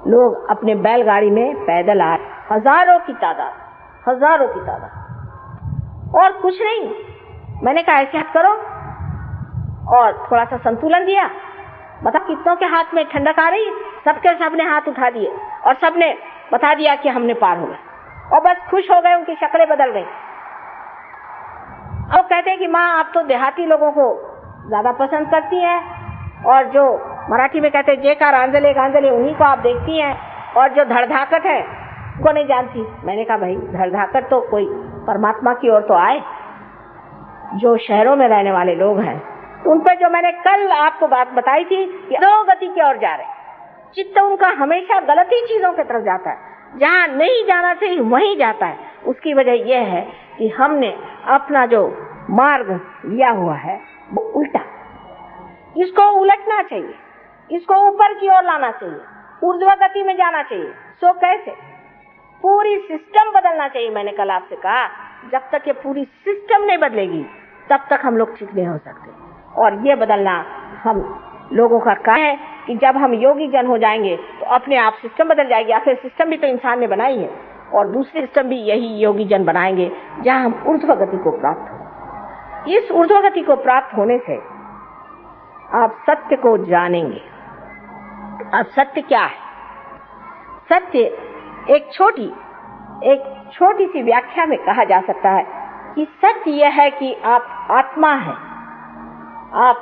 लोग अपने बैलगाड़ी में पैदल आए, हजारों की तादाद, और कुछ नहीं। मैंने कहा ऐसे करो, और थोड़ा सा संतुलन दिया। बता कितनों के हाथ में ठंडक आ रही है, सबके सबने हाथ उठा दिए और सबने बता दिया कि हमने पार हो गए, और बस खुश हो गए, उनकी शक्लें बदल गई। अब कहते हैं कि माँ आप तो देहाती लोगों को ज्यादा पसंद करती हैं, और जो मराठी में कहते हैं जेकार आंजले गांजले उन्हीं को आप देखती हैं, और जो धड़धाकट है उनको नहीं जानती। मैंने कहा भाई धड़धाकट तो कोई परमात्मा की ओर तो आए। जो शहरों में रहने वाले लोग हैं उन पर जो मैंने कल आपको बात बताई थी कि अधोगति की ओर जा रहे, चित्त उनका हमेशा गलत ही चीजों की तरफ जाता है, जहाँ नहीं जाना चाहिए वहीं जाता है। उसकी वजह यह है कि हमने अपना जो मार्ग लिया हुआ है वो उल्टा, इसको उलटना चाहिए, इसको ऊपर की ओर लाना चाहिए, ऊर्ध्व गति में जाना चाहिए। सो कैसे? पूरी सिस्टम बदलना चाहिए। मैंने कल आपसे कहा जब तक ये पूरी सिस्टम नहीं बदलेगी तब तक हम लोग ठीक नहीं हो सकते, और ये बदलना हम लोगों का काम है कि जब हम योगी जन हो जाएंगे तो अपने आप सिस्टम बदल जाएगी। आखिर सिस्टम भी तो इंसान ने बनाई है, और दूसरी सिस्टम भी यही योगी जन बनाएंगे जहां हम ऊर्ध्व गति को प्राप्त हो। इस ऊर्ध्व गति को प्राप्त होने से आप सत्य को जानेंगे। अब सत्य क्या है? सत्य एक छोटी सी व्याख्या में कहा जा सकता है कि सत्य यह है कि आप आत्मा हैं, आप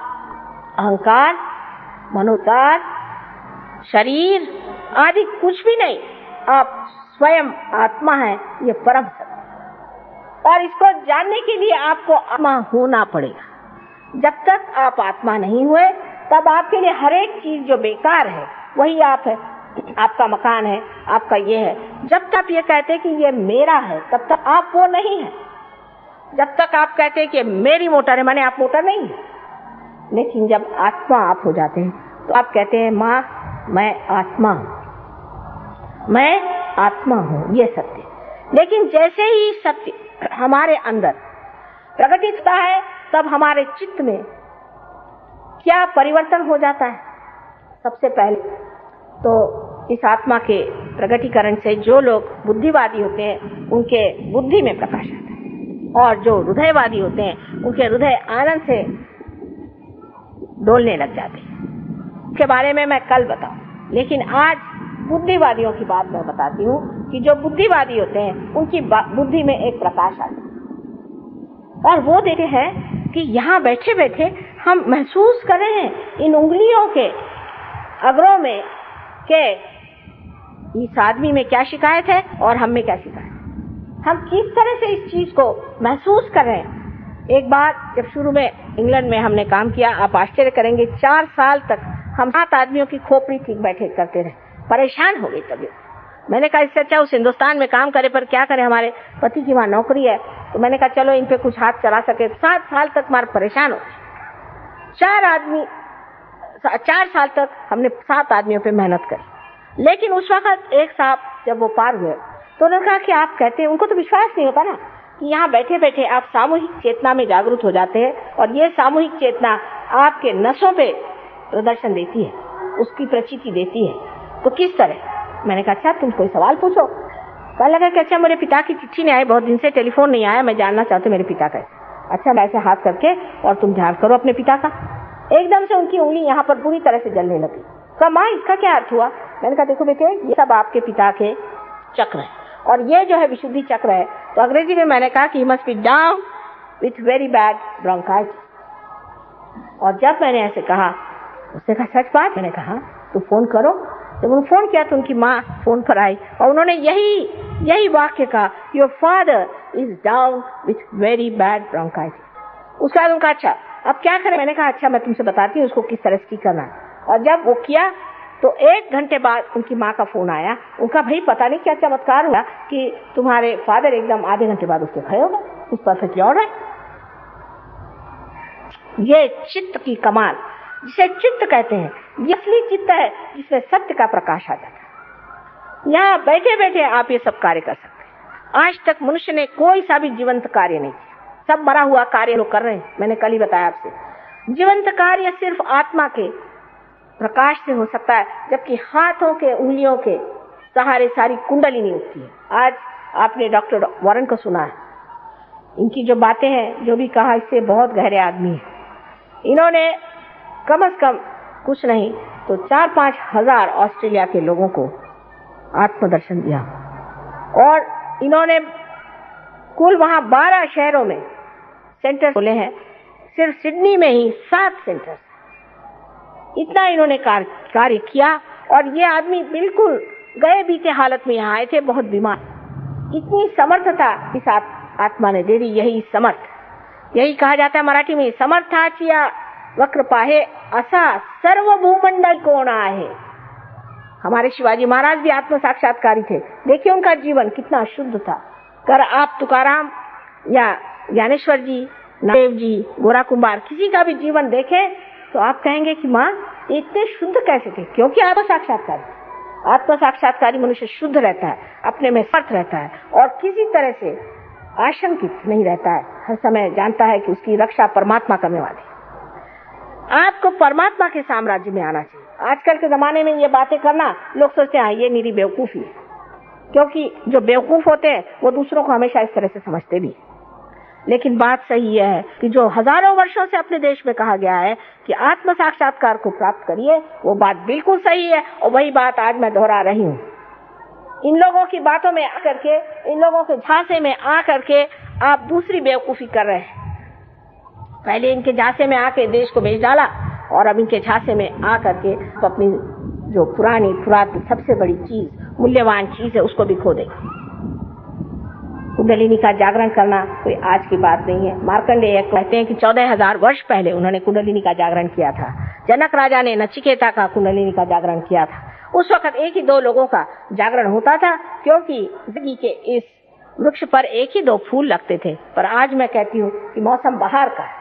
अहंकार, मनोतार, शरीर आदि कुछ भी नहीं, आप स्वयं आत्मा हैं। ये परम सत्य, और इसको जानने के लिए आपको आत्मा होना पड़ेगा। जब तक आप आत्मा नहीं हुए तब आपके लिए हर एक चीज जो बेकार है वही आप है, आपका मकान है, आपका ये है। जब तक आप ये कहते हैं कि ये मेरा है तब तक आप वो नहीं है। जब तक आप कहते हैं कि मेरी मोटर है, माने आप मोटर नहीं है। लेकिन जब आत्मा आप हो जाते हैं तो आप कहते हैं माँ मैं आत्मा हूँ, मैं आत्मा हूँ, ये सत्य। लेकिन जैसे ही सत्य हमारे अंदर प्रकटित होता है तब हमारे चित्त में क्या परिवर्तन हो जाता है? सबसे पहले तो इस आत्मा के प्रकटीकरण से जो लोग बुद्धिवादी होते हैं उनके बुद्धि में प्रकाश आता है, और जो हृदयवादी होते हैं उनके हृदय आनंद से डोलने लग जाते हैं। इसके बारे में मैं कल बताऊं, लेकिन आज बुद्धिवादियों की बात मैं बताती हूँ कि जो बुद्धिवादी होते हैं उनकी बुद्धि में एक प्रकाश आता है, और वो देखते हैं कि यहाँ बैठे बैठे हम महसूस कर रहे हैं इन उंगलियों के अग्रों में के इस आदमी में क्या शिकायत है और हम में क्या शिकायत है। हम किस तरह से इस चीज को महसूस कर रहे हैं। एक बार जब शुरू में इंग्लैंड में हमने काम किया, आप आश्चर्य करेंगे 4 साल तक हम 7 आदमियों की खोपड़ी ठीक बैठे करते रहे, परेशान हो गई तबीयत। मैंने कहा इससे अच्छा उस हिंदुस्तान में काम करे, पर क्या करें, हमारे पति की वहां नौकरी है, तो मैंने कहा चलो इन पे कुछ हाथ चला सके। 7 साल तक हमारे परेशान हो, 4 साल तक हमने 7 आदमियों पे मेहनत करी। लेकिन उस वक्त एक साहब जब वो पार हुए तो उन्होंने कहा कि आप कहते हैं, उनको तो विश्वास नहीं होता ना कि यहाँ बैठे बैठे आप सामूहिक चेतना में जागरूक हो जाते हैं, और ये सामूहिक चेतना आपके नसों पे प्रदर्शन देती है, उसकी प्रचिति देती है। तो किस तरह? मैंने कहा अच्छा तुम कोई सवाल पूछो। कल लगा कि अच्छा मेरे पिता की चिट्ठी नहीं आई, बहुत दिन से टेलीफोन नहीं आया, मैं जानना चाहती मेरे पिता का। अच्छा ऐसे हाथ करके और तुम ध्यान करो अपने पिता का। एकदम से उनकी उंगली यहाँ पर बुरी तरह से जलने लगी। कहा माँ इसका क्या अर्थ हुआ? मैंने कहा देखो बेटे ये सब आपके पिता के चक्र है, और ये जो है विशुद्धि चक्र है। तो अंग्रेजी में मैंने कहा कि he must be down with very bad bronchitis. और जब मैंने ऐसे कहा, उसने कहा सच बात? मैंने कहा तो फोन करो। जब उन्होंने फोन किया तो उनकी माँ फोन पर आई और उन्होंने यही वाक्य कहा, your father is down with very bad bronchitis. उसके बाद उनका अच्छा अब क्या करें? मैंने कहा अच्छा मैं तुमसे बताती हूँ उसको किस तरह से ठीक करना है। और जब वो किया तो 1 घंटे बाद उनकी माँ का फोन आया। उनका भाई पता नहीं क्या चमत्कार हुआ कि तुम्हारे फादर एकदम आधे घंटे बाद उसके खड़े हो गए, उस परफेक्टली ऑल राइट। ये चित्त की कमाल, जिसे चित्त कहते हैं, ये असली चित्त है जिसमें सत्य का प्रकाश आ जाता है। यहाँ बैठे बैठे आप ये सब कार्य कर सकते हैं। आज तक मनुष्य ने कोई सा भी जीवंत कार्य नहीं किया, सब मरा हुआ कार्य लोग कर रहे हैं। मैंने कल ही बताया आपसे, जीवंत कार्य सिर्फ आत्मा के प्रकाश से हो सकता है, जबकि हाथों के उंगलियों के सहारे सारी कुंडली नहीं उठती है। आज आपने डॉक्टर वॉरेन को सुना है, इनकी जो बातें हैं, जो भी कहा, इससे बहुत गहरे आदमी है। इन्होंने कम से कम कुछ नहीं तो 4-5 हजार ऑस्ट्रेलिया के लोगों को आत्मदर्शन दिया। और इन्होंने कुल वहां 12 शहरों में सेंटर खोले हैं। सिर्फ सिडनी में ही 7 सेंटर। इतना इन्होंने कार्य किया। और ये आदमी बिल्कुल गए बीते हालत में यहाँ आए थे, बहुत बीमार। इतनी समर्थता इस आत्मा ने दे दी। यही समर्थ, यही कहा जाता है मराठी में, समर्थाचिया वक्र पाहे असा सर्व भूमंडल कोण आहे। हमारे शिवाजी महाराज भी आत्म साक्षात्कारी थे। देखिए उनका जीवन कितना शुद्ध था। कर आप तुकाराम या ज्ञानेश्वर जी, नामदेव जी, गोरा कुंभार, किसी का भी जीवन देखें तो आप कहेंगे कि माँ इतने शुद्ध कैसे थे? क्योंकि आत्म साक्षात्कारी मनुष्य शुद्ध रहता है, अपने में समर्थ रहता है और किसी तरह से आशंकित नहीं रहता है। हर समय जानता है कि उसकी रक्षा परमात्मा करने वाले। आपको परमात्मा के साम्राज्य में आना चाहिए। आजकल के जमाने में ये बातें करना, लोग सोचते हैं ये निरी बेवकूफी है, क्योंकि जो बेवकूफ होते हैं वो दूसरों को हमेशा इस तरह से समझते भी। लेकिन बात सही यह है कि जो हजारों वर्षों से अपने देश में कहा गया है कि आत्म साक्षात्कार को प्राप्त करिए, वो बात बिल्कुल सही है। और वही बात आज मैं दोहरा रही हूँ। इन लोगों की बातों में आकर के, इन लोगों के झांसे में आकर के आप दूसरी बेवकूफी कर रहे हैं। पहले इनके झांसे में आके देश को बेच डाला और अब इनके झांसे में आकर के अपनी जो पुरानी सबसे बड़ी चीज, मूल्यवान चीज है, उसको भी खो देंगे। कुंडलिनी का जागरण करना कोई आज की बात नहीं है। मार्कंडेय कहते हैं कि 14,000 वर्ष पहले उन्होंने कुंडलिनी का जागरण किया था। जनक राजा ने नचिकेता का कुंडलिनी का जागरण किया था। उस वक्त 1 ही 2 लोगों का जागरण होता था, क्योंकि जिंदगी के इस वृक्ष पर 1 ही 2 फूल लगते थे। पर आज मैं कहती हूँ कि मौसम बहार का है,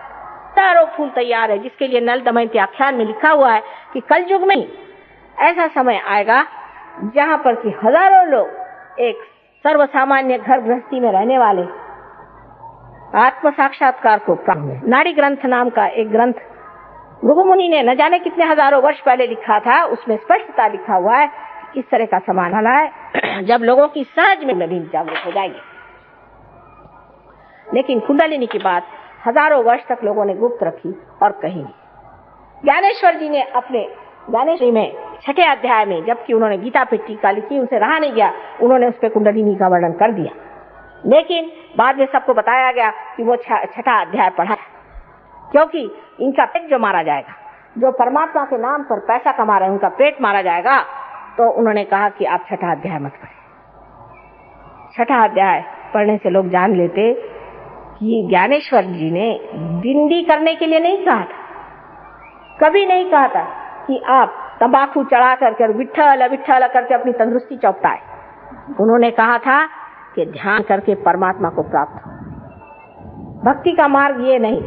सारों फूल तैयार है, जिसके लिए नल दमयंती आख्यान में लिखा हुआ है कि कलयुग में ऐसा समय आएगा जहाँ पर कि हजारों लोग एक सर्वसामान्य घर गृहस्थी में रहने वाले आत्म साक्षात्कार को प्राप्त। नाड़ी ग्रंथ नाम का एक ग्रंथ भृगु मुनि ने न जाने कितने हजारों वर्ष पहले लिखा था। उसमें स्पष्टता लिखा हुआ है कि इस तरह का समय वाला है जब लोगों की सहज में नवीन जागरूक हो जाएगी। लेकिन कुंडलिनी की बात हजारों वर्ष तक लोगों ने गुप्त रखी और कही। ज्ञानेश्वर जी ने अपने ज्ञानेश्वरी में 6ठे अध्याय में, जबकि उन्होंने गीता पे टीका लिखी, उनसे रहा नहीं गया, उन्होंने उस पर कुंडलिनी का वर्णन कर दिया। लेकिन बाद में सबको बताया गया कि वो 6ठा अध्याय पढ़ा, क्योंकि इनका पेट जो मारा जाएगा, जो परमात्मा के नाम पर पैसा कमा रहे हैं उनका पेट मारा जाएगा। तो उन्होंने कहा कि आप 6ठा अध्याय मत पढ़ें। 6ठा अध्याय पढ़ने से लोग जान लेते कि ज्ञानेश्वर जी ने दिंडी करने के लिए नहीं कहा था, कभी नहीं कहा था कि आप तंबाकू चढ़ा करके विठ्ठल विठ्ठल करके अपनी तंदुरुस्ती चौपटाए। उन्होंने कहा था कि ध्यान करके परमात्मा को प्राप्त हो। भक्ति का मार्ग ये नहीं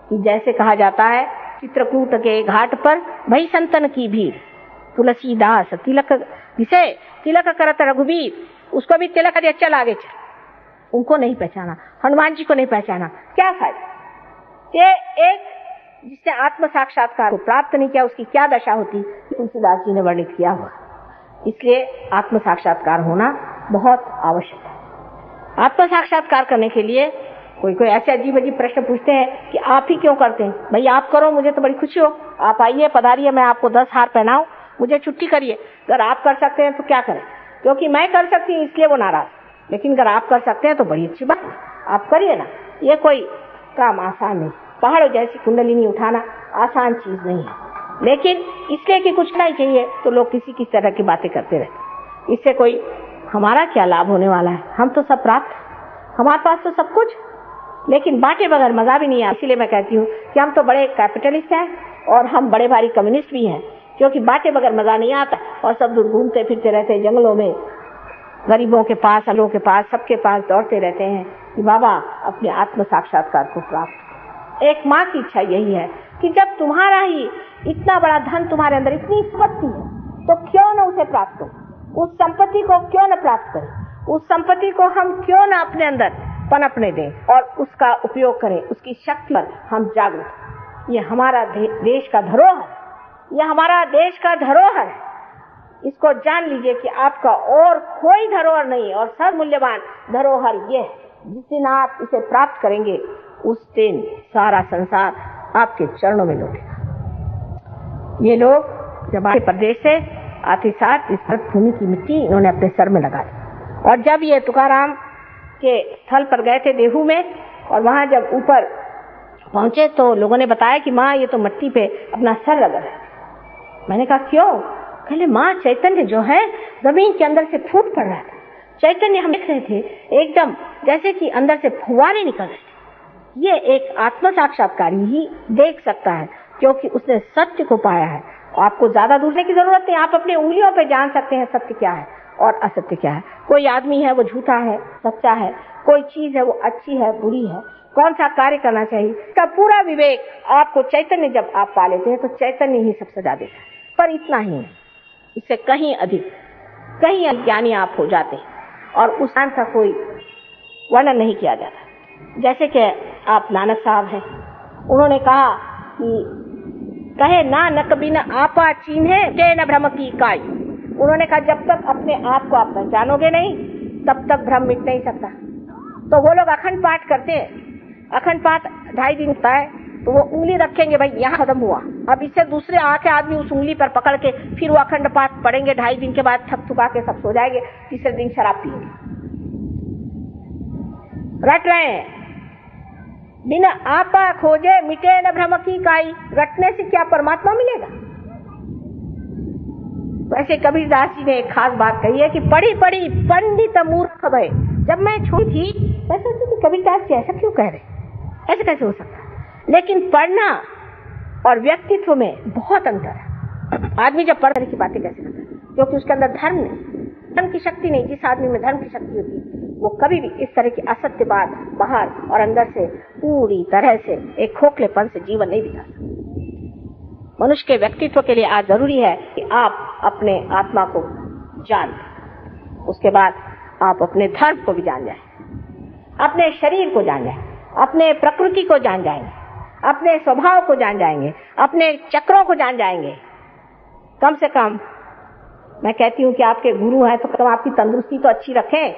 कि जैसे कहा जाता है चित्रकूट के घाट पर भई संतन की भीड़, तुलसीदास तिलक जिसे तिलक करत रघुवीर, उसको भी तिलक दिया, चल आगे चल। उनको नहीं पहचाना, हनुमान जी को नहीं पहचाना, क्या फायदा? ये एक जिसने आत्म साक्षात्कार को प्राप्त नहीं किया, उसकी क्या दशा होती, तुलसीदास जी ने वर्णित किया हुआ। इसलिए आत्म साक्षात्कार होना बहुत आवश्यक है। आत्म साक्षात्कार करने के लिए कोई ऐसे अजीब अजीब प्रश्न पूछते हैं कि आप ही क्यों करते हैं? भाई आप करो, मुझे तो बड़ी खुशी हो, आप आइए पधारिए, मैं आपको 10 हार पहनाऊं, मुझे छुट्टी करिए। अगर आप कर सकते हैं तो क्या करें, क्योंकि मैं कर सकती हूँ इसलिए वो नाराज। लेकिन अगर आप कर सकते हैं तो बड़ी अच्छी बात, आप करिए ना। ये कोई काम आसान नहीं, पहाड़ों जैसी कुंडलिनी उठाना आसान चीज नहीं है। लेकिन इसलिए कि कुछ नहीं चाहिए तो लोग किसी तरह की बातें करते रहते। इससे कोई हमारा क्या लाभ होने वाला है? हम तो सब प्राप्त, हमारे पास तो सब कुछ, लेकिन बांटे बगैर मजा भी नहीं आता। इसीलिए मैं कहती हूँ कि हम तो बड़े कैपिटलिस्ट हैं और हम बड़े भारी कम्युनिस्ट भी हैं, क्योंकि बांटे बगैर मजा नहीं आता और सब दूर घूमते फिरते रहते हैं जंगलों में, गरीबों के पास, अलों के पास, सबके पास दौड़ते रहते हैं कि बाबा अपने आत्म साक्षात्कार को प्राप्त। एक माँ की इच्छा यही है कि जब तुम्हारा ही इतना बड़ा धन तुम्हारे अंदर, इतनी संपत्ति है, तो क्यों न उसे प्राप्त करो, उस संपत्ति को क्यों न प्राप्त करें, उस संपत्ति को हम क्यों न अपने अंदर पनपने दें और उसका उपयोग करें, उसकी शक्ति पर हम जागरूक। ये हमारा देश का धरोहर, ये हमारा देश का धरोहर है। इसको जान लीजिए कि आपका और कोई धरोहर नहीं, और सर्वमूल्यवान धरोहर ये है। जिस दिन आप इसे प्राप्त करेंगे उस दिन सारा संसार आपके चरणों में लौटेगा। ये लोग जब आए प्रदेश से आते साथ इस भूमि की मिट्टी इन्होंने अपने सर में लगा ली। और जब ये तुकाराम के स्थल पर गए थे देहू में, और वहां जब ऊपर पहुंचे तो लोगों ने बताया कि माँ ये तो मिट्टी पे अपना सर लगा है। मैंने कहा क्यों? कहले माँ चैतन्य जो है जमीन के अंदर से फूट पड़ रहा था। चैतन्य हम देख रहे थे एकदम जैसे कि अंदर से फुहारे निकल रहे थे। ये एक आत्म साक्षात्कारी ही देख सकता है क्योंकि उसने सत्य को पाया है। आपको ज्यादा दूर जाने की जरूरत नहीं, आप अपने उंगलियों पे जान सकते हैं सत्य क्या है और असत्य क्या है। कोई आदमी है वो झूठा है, सच्चा है, कोई चीज है वो अच्छी है, बुरी है, कौन सा कार्य करना चाहिए, इसका पूरा विवेक आपको चैतन्य जब आप पा लेते हैं तो चैतन्य ही सब सजा देता है। पर इतना ही नहीं, इससे कहीं अधिक, कहीं अज्ञानी आप हो जाते हैं और उस ज्ञान का कोई वर्णन नहीं किया जाता। जैसे कि आप नानक साहब हैं, उन्होंने कहा कि कहे ना न कभी न आपा चीन्हे के न भ्रम की इकाई। उन्होंने कहा जब तक अपने आप को आप पहचानोगे नहीं तब तक भ्रम मिट नहीं सकता। तो वो लोग अखंड पाठ करते हैं, अखंड पाठ 2.5 दिन होता है तो वो उंगली रखेंगे, भाई यहाँ खत्म हुआ, अब इससे दूसरे आके आदमी उस उंगली पर पकड़ के फिर वो अखंड पाठ पढ़ेंगे। 2.5 दिन के बाद थक थुका के सब सो जाएंगे, तीसरे दिन शराब पिएंगे। रट रहे हैं, बिना आपा खोजे मिटे न भ्रम की काई। रटने से क्या परमात्मा मिलेगा? वैसे कबीरदास जी ने एक खास बात कही है कि पढ़ी पढ़ी पंडित मूर्ख भय। जब मैं छोटी थी मैं सोचती थी कबीरदास जी ऐसा क्यों कह रहे, ऐसे कैसे हो सकता? लेकिन पढ़ना और व्यक्तित्व में बहुत अंतर है। आदमी जब पढ़ने की बातें कैसे करता है क्योंकि उसके अंदर धर्म नहीं, धर्म की शक्ति नहीं। जिस आदमी में धर्म की शक्ति होती है वो कभी भी इस तरह की असत्य बात बाहर और अंदर से पूरी तरह से एक खोखलेपन से जीवन नहीं दिखा सकता। मनुष्य के व्यक्तित्व के लिए आज जरूरी है कि आप अपने आत्मा को जान लें, उसके बाद आप अपने धर्म को भी जान जाएं, अपने शरीर को जान जाएं, अपने प्रकृति को जान जाएंगे, अपने स्वभाव को जान जाएंगे, अपने चक्रों को जान जाएंगे। कम से कम मैं कहती हूँ कि आपके गुरु हैं तो कम आपकी तंदुरुस्ती तो अच्छी रखें।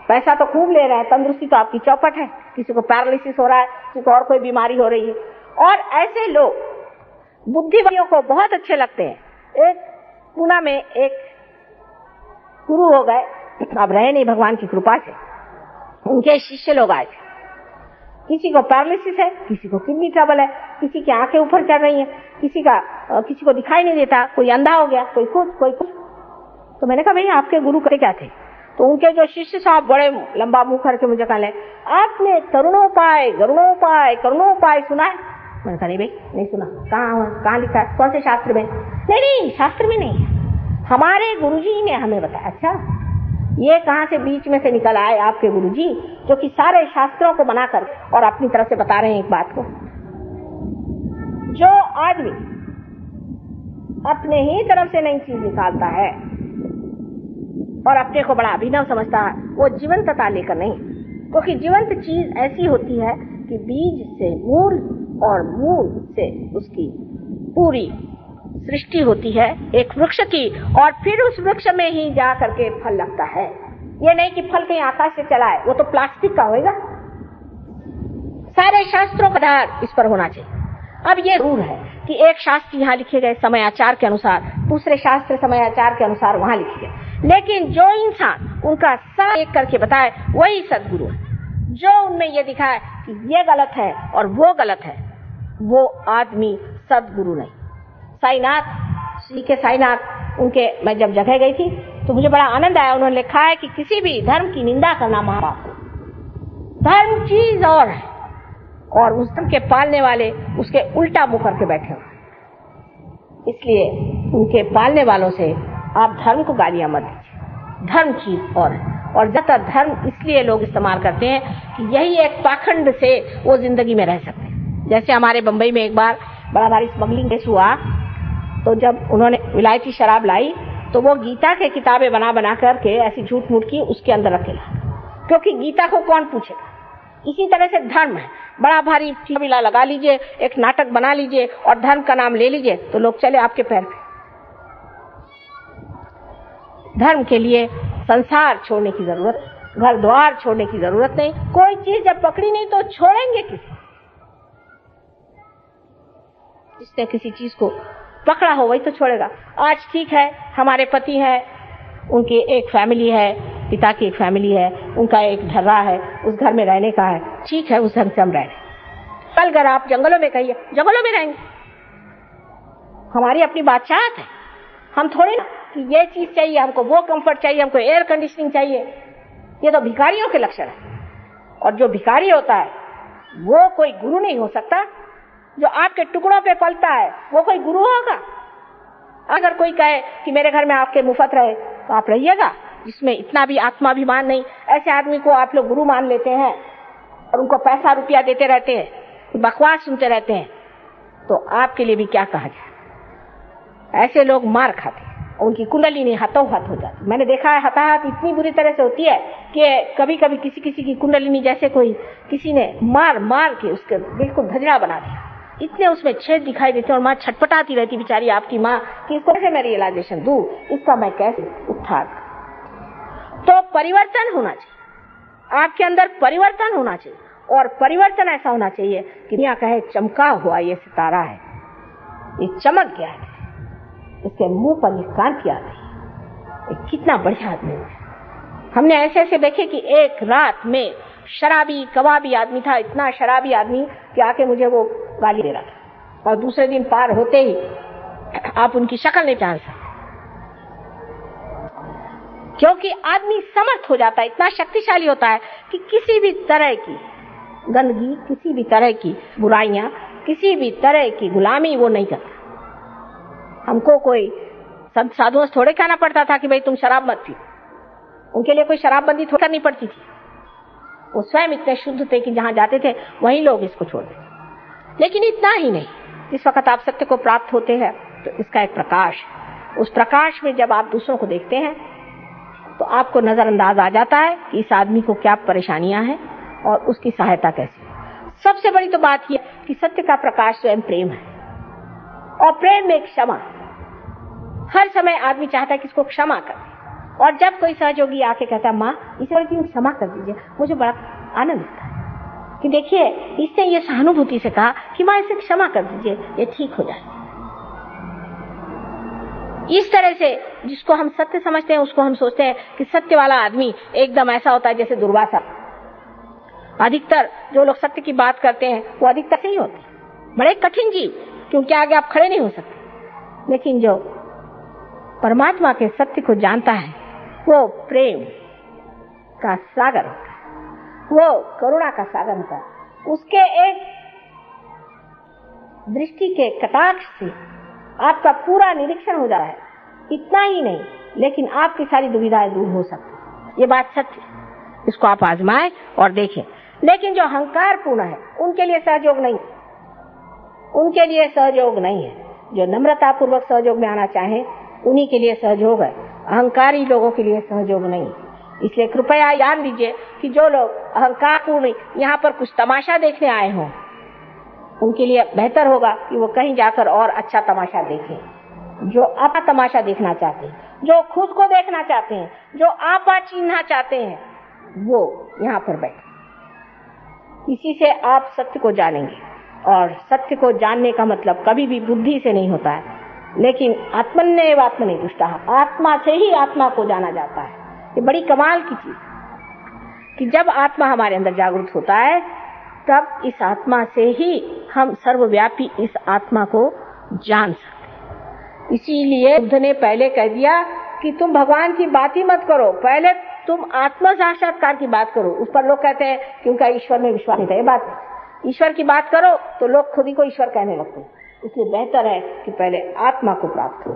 पैसा तो खूब ले रहे हैं, तंदुरुस्ती तो आपकी चौपट है। किसी को पैरालिसिस हो रहा है, किसी को और कोई बीमारी हो रही है। और ऐसे लोग बुद्धिवादियों को बहुत अच्छे लगते हैं। एक पूना में एक गुरु हो गए, अब रहे नहीं भगवान की कृपा से, उनके शिष्य लोग आए थे। किसी को पैरालिसिस है, किसी को किडनी ट्रबल है, किसी की आंखें ऊपर चढ़ रही हैं, किसी को दिखाई नहीं देता, कोई अंधा हो गया, कोई कुछ। तो मैंने कहा भाई आपके गुरु करे क्या थे? तो उनके जो शिष्य साहब बड़े लंबा मुंह करके मुझे कहले, आपने तरुणोपाय गरुणोपाय करुणोपाय सुना है? मैंने कहा नहीं भाई नहीं सुना। कहाँ लिखा है? कौन से शास्त्र में? नहीं शास्त्र में नहीं, हमारे गुरुजी ने हमें बताया। अच्छा, ये कहाँ से बीच में से निकल आए आपके गुरुजी जो कि सारे शास्त्रों को बनाकर और अपनी तरफ से बता रहे हैं एक बात को। जो आदमी अपने ही तरफ से नई चीज निकालता है और अपने को बड़ा अभिनव समझता है, वो जीवंतता लेकर नहीं, क्योंकि जीवंत चीज ऐसी होती है कि बीज से मूल और मूल से उसकी पूरी सृष्टि होती है एक वृक्ष की, और फिर उस वृक्ष में ही जा करके फल लगता है। ये नहीं कि फल कहीं आकाश से चला है, वो तो प्लास्टिक का होगा। सारे शास्त्रों का आधार इस पर होना चाहिए। अब ये जरूर है कि एक शास्त्र यहाँ लिखे गए समयाचार के अनुसार, दूसरे शास्त्र समयाचार के अनुसार वहां लिखे गए, लेकिन जो इंसान उनका साथ एक करके बताए वही सदगुरु है। जो उनमें ये दिखाए कि ये गलत है और वो गलत है, वो आदमी सदगुरु नहीं। साईनाथ, श्री के साईनाथ, उनके मैं जब जगह गई थी तो मुझे बड़ा आनंद आया। उन्होंने लिखा है कि किसी भी धर्म की निंदा करना महापाप है। धर्म चीज और है और उस धर्म के पालने वाले उसके उल्टा मुंह करके बैठे हुए। इसलिए उनके पालने वालों से आप धर्म को गालियां मत दीजिए। धर्म चीज और है, और ज्यादातर धर्म इसलिए लोग इस्तेमाल करते हैं कि यही एक पाखंड से वो जिंदगी में रह सकते हैं। जैसे हमारे बंबई में एक बार बड़ा भारी स्मगलिंग केस हुआ, तो जब उन्होंने विलायती शराब लाई तो वो गीता के किताबें बना करके ऐसी झूठ मूठ की उसके अंदर रखेला, क्योंकि गीता को कौन पूछेगा। इसी तरह से धर्म है, बड़ा भारी ठेला लगा लीजिए, एक नाटक बना लीजिए और धर्म का नाम ले लीजिए तो लोग चले आपके पैर पे। धर्म के लिए संसार छोड़ने की जरूरत, घर द्वार छोड़ने की जरूरत नहीं। कोई चीज जब पकड़ी नहीं तो छोड़ेंगे किसी। जिसने किसी चीज को पकड़ा हो वही तो छोड़ेगा। आज ठीक है, हमारे पति है, उनकी एक फैमिली है, पिता की एक फैमिली है, उनका एक ढर्रा है, उस घर में रहने का है, ठीक है, उस ढंग से हम रह रहे। कल अगर आप जंगलों में कहिए, जंगलों में रहेंगे, हमारी अपनी बादशाहत है। हम थोड़े ना कि ये चीज चाहिए हमको, वो कंफर्ट चाहिए हमको, एयर कंडीशनिंग चाहिए। ये तो भिखारियों के लक्षण है। और जो भिखारी होता है वो कोई गुरु नहीं हो सकता। जो आपके टुकड़ों पे पलता है वो कोई गुरु होगा? अगर कोई कहे कि मेरे घर में आपके मुफ्त रहे तो आप रहिएगा, जिसमें इतना भी आत्माभिमान नहीं। ऐसे आदमी को आप लोग गुरु मान लेते हैं और उनको पैसा रुपया देते रहते हैं, बकवास सुनते रहते हैं, तो आपके लिए भी क्या कहा जाए। ऐसे लोग मार खाते हैं, उनकी कुंडलिनी हाथों हाथ हो जाती। मैंने देखा है हताहत इतनी बुरी तरह से होती है कि कभी कभी किसी किसी की कुंडलिनी जैसे कोई किसी ने मार मार के उसके बिल्कुल धजड़ा बना दिया, इतने उसमें छेद दिखाई देते और माँ छटपटाती रहती बेचारी आपकी माँ कि इसको कैसे मैं रियलाइजेशन दूं, इसका मैं कैसे उठा। तो परिवर्तन होना चाहिए, आपके अंदर परिवर्तन होना चाहिए। और परिवर्तन ऐसा होना चाहिए कि दुनिया कहे चमका हुआ ये सितारा है, ये चमक गया है, इसके मुंह पर ये कार किया है, कितना बढ़िया आदमी है। हमने ऐसे ऐसे देखे कि एक रात में शराबी कबाबी आदमी था, इतना शराबी आदमी कि आके मुझे वो गाली दे रहा था, और दूसरे दिन पार होते ही आप उनकी शक्ल नहीं जान सकते, क्योंकि आदमी समर्थ हो जाता है, इतना शक्तिशाली होता है कि किसी भी तरह की गंदगी, किसी भी तरह की बुराइयां, किसी भी तरह की गुलामी वो नहीं करता। हमको कोई संत साधुओं से थोड़े कहना पड़ता था कि भाई तुम शराब मत पियो, उनके लिए कोई शराबबंदी थोड़ी करनी पड़ती थी। वो स्वयं इतने शुद्ध थे कि जहां जाते थे वहीं लोग इसको छोड़ देते। लेकिन इतना ही नहीं, जिस वक्त आप सत्य को प्राप्त होते हैं तो इसका एक प्रकाश, उस प्रकाश में जब आप दूसरों को देखते हैं तो आपको नजरअंदाज आ जाता है कि इस आदमी को क्या परेशानियां हैं और उसकी सहायता कैसे। सबसे बड़ी तो बात यह कि सत्य का प्रकाश स्वयं प्रेम है, और प्रेम में क्षमा। हर समय आदमी चाहता है कि इसको क्षमा कर, और जब कोई सहयोगी आके कहता है माँ इसे क्षमा कर दीजिए, मुझे बड़ा आनंद होता है कि देखिए इसने ये सहानुभूति से कहा कि माँ इसे क्षमा कर दीजिए, ये ठीक हो जाए। इस तरह से जिसको हम सत्य समझते हैं उसको हम सोचते हैं कि सत्य वाला आदमी एकदम ऐसा होता है जैसे दुर्वासा। अधिकतर जो लोग सत्य की बात करते हैं वो अधिकतर से ही होते हैं, बड़े कठिन जीव, क्योंकि आगे आप खड़े नहीं हो सकते। लेकिन जो परमात्मा के सत्य को जानता है वो प्रेम का सागर होता है, वो करुणा का सागर होता है। उसके एक दृष्टि के कटाक्ष से आपका पूरा निरीक्षण हो जा रहा है। इतना ही नहीं, लेकिन आपकी सारी दुविधाएं दूर हो सकती। ये बात सत्य है, इसको आप आजमाएं और देखें। लेकिन जो अहंकार पूर्ण है उनके लिए सहयोग नहीं, उनके लिए सहयोग नहीं है। जो नम्रता पूर्वक सहयोग में आना चाहे उन्हीं के लिए सहयोग है, अहंकारी लोगों के लिए सहयोग नहीं। इसलिए कृपया याद लीजिए कि जो लोग अहंकार पूर्ण यहाँ पर कुछ तमाशा देखने आए हों, उनके लिए बेहतर होगा कि वो कहीं जाकर और अच्छा तमाशा देखें। जो अपना तमाशा देखना चाहते हैं, जो खुद को देखना चाहते हैं, जो आपा चिन्हना चाहते हैं, वो यहाँ पर बैठे। इसी से आप सत्य को जानेंगे, और सत्य को जानने का मतलब कभी भी बुद्धि से नहीं होता है, लेकिन आत्मन्येव आत्मनि तुष्टः, आत्मा से ही आत्मा को जाना जाता है। ये बड़ी कमाल की चीज कि जब आत्मा हमारे अंदर जागृत होता है तब इस आत्मा से ही हम सर्वव्यापी इस आत्मा को जान सकते। इसीलिए बुद्ध ने पहले कह दिया कि तुम भगवान की बात ही मत करो, पहले तुम आत्म साक्षात्कार की बात करो। उस पर लोग कहते हैं कि उनका ईश्वर में विश्वास नहीं था। ये बात, ईश्वर की बात करो तो लोग खुद ही को ईश्वर कहने लगते हैं। इसलिए बेहतर है कि पहले आत्मा को प्राप्त करो,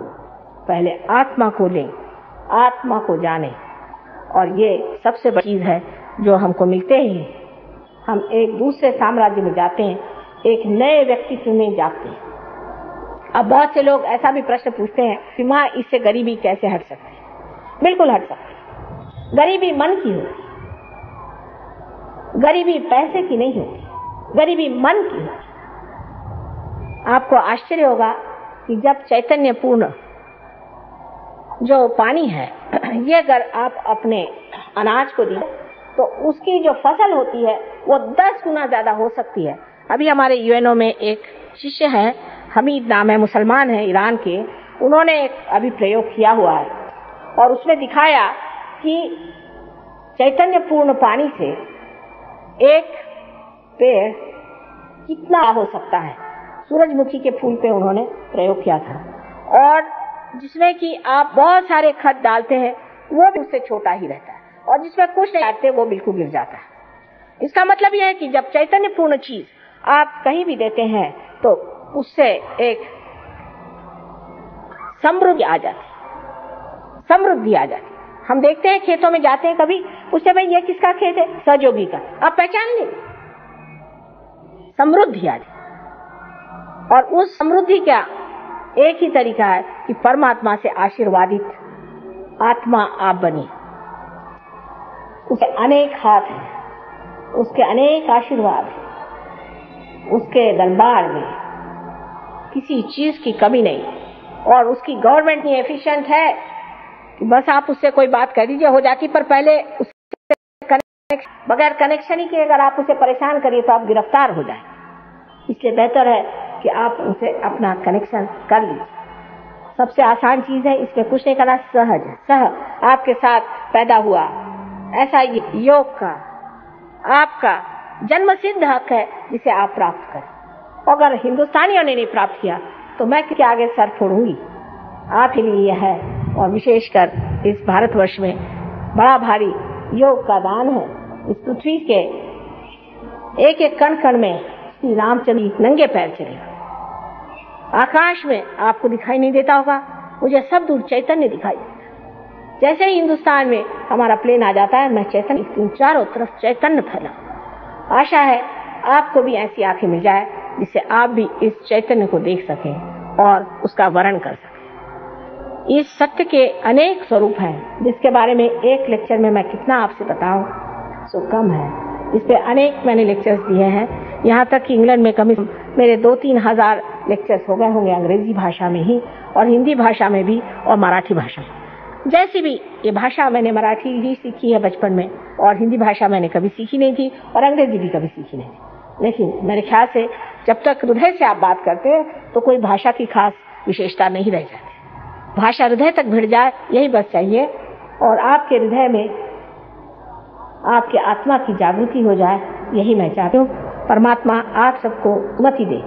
पहले आत्मा को लें, आत्मा को जाने। और ये सबसे बड़ी चीज है जो हमको मिलते ही हम एक दूसरे साम्राज्य में जाते हैं, एक नए व्यक्तित्व में जाते हैं। अब बहुत से लोग ऐसा भी प्रश्न पूछते हैं कि माँ इससे गरीबी कैसे हट सकती है? बिल्कुल हट सकती है। गरीबी मन की होती, गरीबी पैसे की नहीं होती, गरीबी मन की होती। आपको आश्चर्य होगा कि जब चैतन्य पूर्ण जो पानी है ये अगर आप अपने अनाज को दिए तो उसकी जो फसल होती है वो 10 गुना ज्यादा हो सकती है। अभी हमारे यूएनओ में एक शिष्य है, हमीद नाम है, मुसलमान है ईरान के, उन्होंने एक अभी प्रयोग किया हुआ है और उसमें दिखाया कि चैतन्य पूर्ण पानी से एक पेड़ कितना हो सकता है। सूरजमुखी के फूल पे उन्होंने प्रयोग किया था और जिसमें कि आप बहुत सारे खत डालते हैं वो भी उससे छोटा ही रहता है और जिसमें कुछ नहीं डालते वो बिल्कुल गिर जाता है। इसका मतलब यह है कि जब चैतन्य पूर्ण चीज आप कहीं भी देते हैं तो उससे एक समृद्धि आ जाती। हम देखते हैं खेतों में जाते हैं, कभी उससे भाई ये किसका खेत है, सहयोगी का, आप पहचान लेंगे, समृद्धि आ जाती। और उस समृद्धि का एक ही तरीका है कि परमात्मा से आशीर्वादित आत्मा आप बनिए। उसके अनेक हाथ हैं, उसके अनेक आशीर्वाद हैं, उसके दरबार में किसी चीज की कमी नहीं और उसकी गवर्नमेंट नहीं एफिशिएंट है कि बस आप उससे कोई बात कर दीजिए हो जाती, पर पहले उससे बगैर कनेक्शन ही के अगर आप उसे परेशान करिए तो आप गिरफ्तार हो जाए। इसलिए बेहतर है कि आप उसे अपना कनेक्शन कर लीजिए। सबसे आसान चीज है, इसमें कुछ नहीं करना, सह आपके साथ पैदा हुआ ऐसा योग का आपका जन्म सिद्ध हक है जिसे आप प्राप्त करें। अगर हिंदुस्तानियों ने नहीं प्राप्त किया तो मैं क्या आगे सर फोड़ूंगी, आप ही लिए है। और विशेषकर इस भारतवर्ष में बड़ा भारी योग का दान है। इस पृथ्वी के एक एक कण कण में श्री रामचंद्र नंगे पैर चले। आकाश में आपको दिखाई नहीं देता होगा, मुझे सब दूर चैतन्य दिखाई देता। जैसे ही हिंदुस्तान में हमारा प्लेन आ जाता है, मैं चैतन्य, चारों तरफ चैतन्य फैला। आशा है आपको भी ऐसी आंखें मिल जाए जिससे आप भी इस चैतन्य को देख सकें और उसका वर्णन कर सकें। इस सत्य के अनेक स्वरूप हैं जिसके बारे में एक लेक्चर में मैं कितना आपसे बताऊं सो कम है। इस पे अनेक मैंने लेक्चर्स दिए हैं, यहाँ तक कि इंग्लैंड में कम मेरे 2-3 हज़ार लेक्चर्स हो गए होंगे अंग्रेजी भाषा में ही और हिंदी भाषा में भी और मराठी भाषा में। जैसी भी ये भाषा मैंने मराठी ही सीखी है बचपन में और हिंदी भाषा मैंने कभी सीखी नहीं थी और अंग्रेजी भी कभी सीखी नहीं थी। लेकिन मेरे ख्याल से जब तक हृदय से आप बात करते हैं तो कोई भाषा की खास विशेषता नहीं रह जाती। भाषा हृदय तक भिड़ जाए यही बस चाहिए और आपके हृदय में आपके आत्मा की जागृति हो जाए, यही मैं चाहती हूँ। परमात्मा आप सबको मति दे।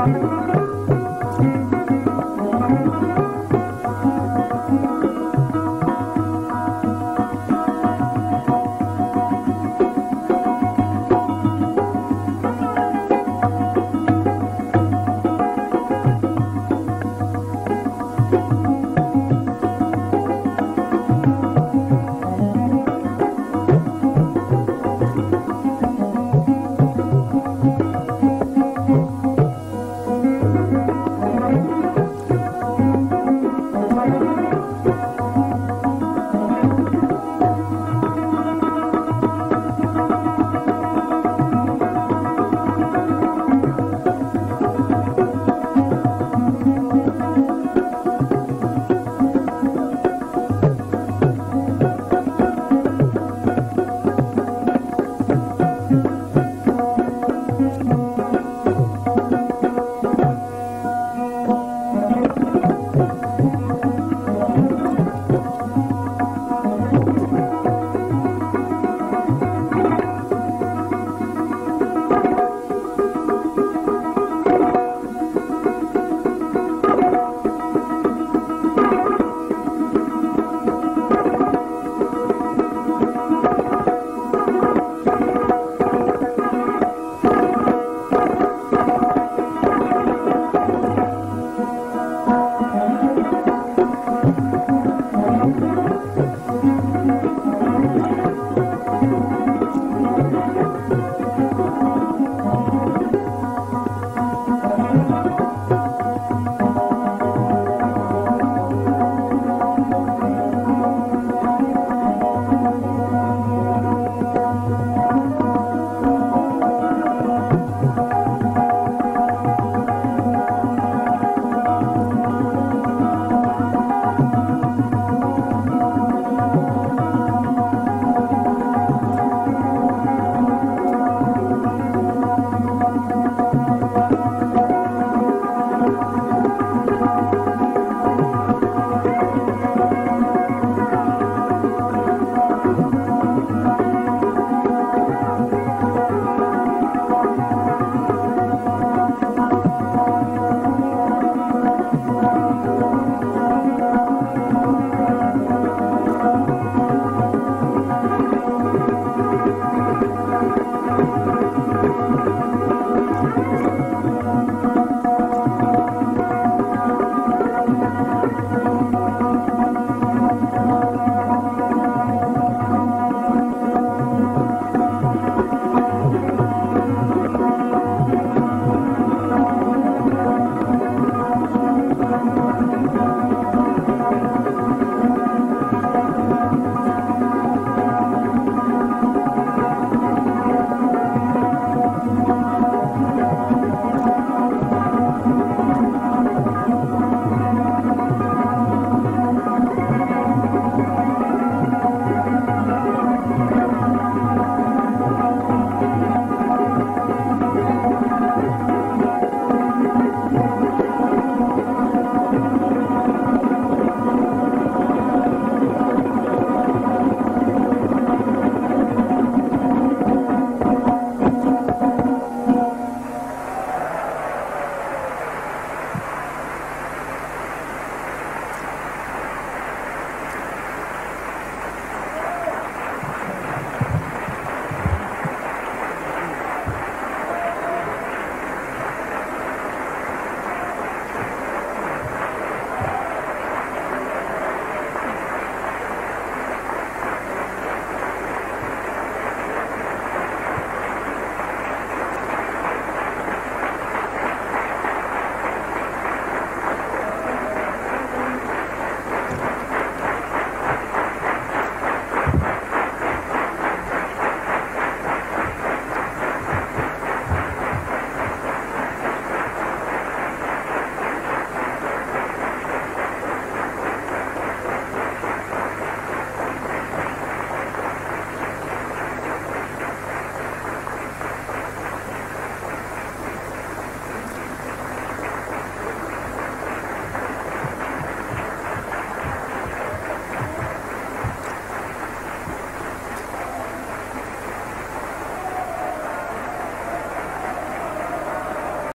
है।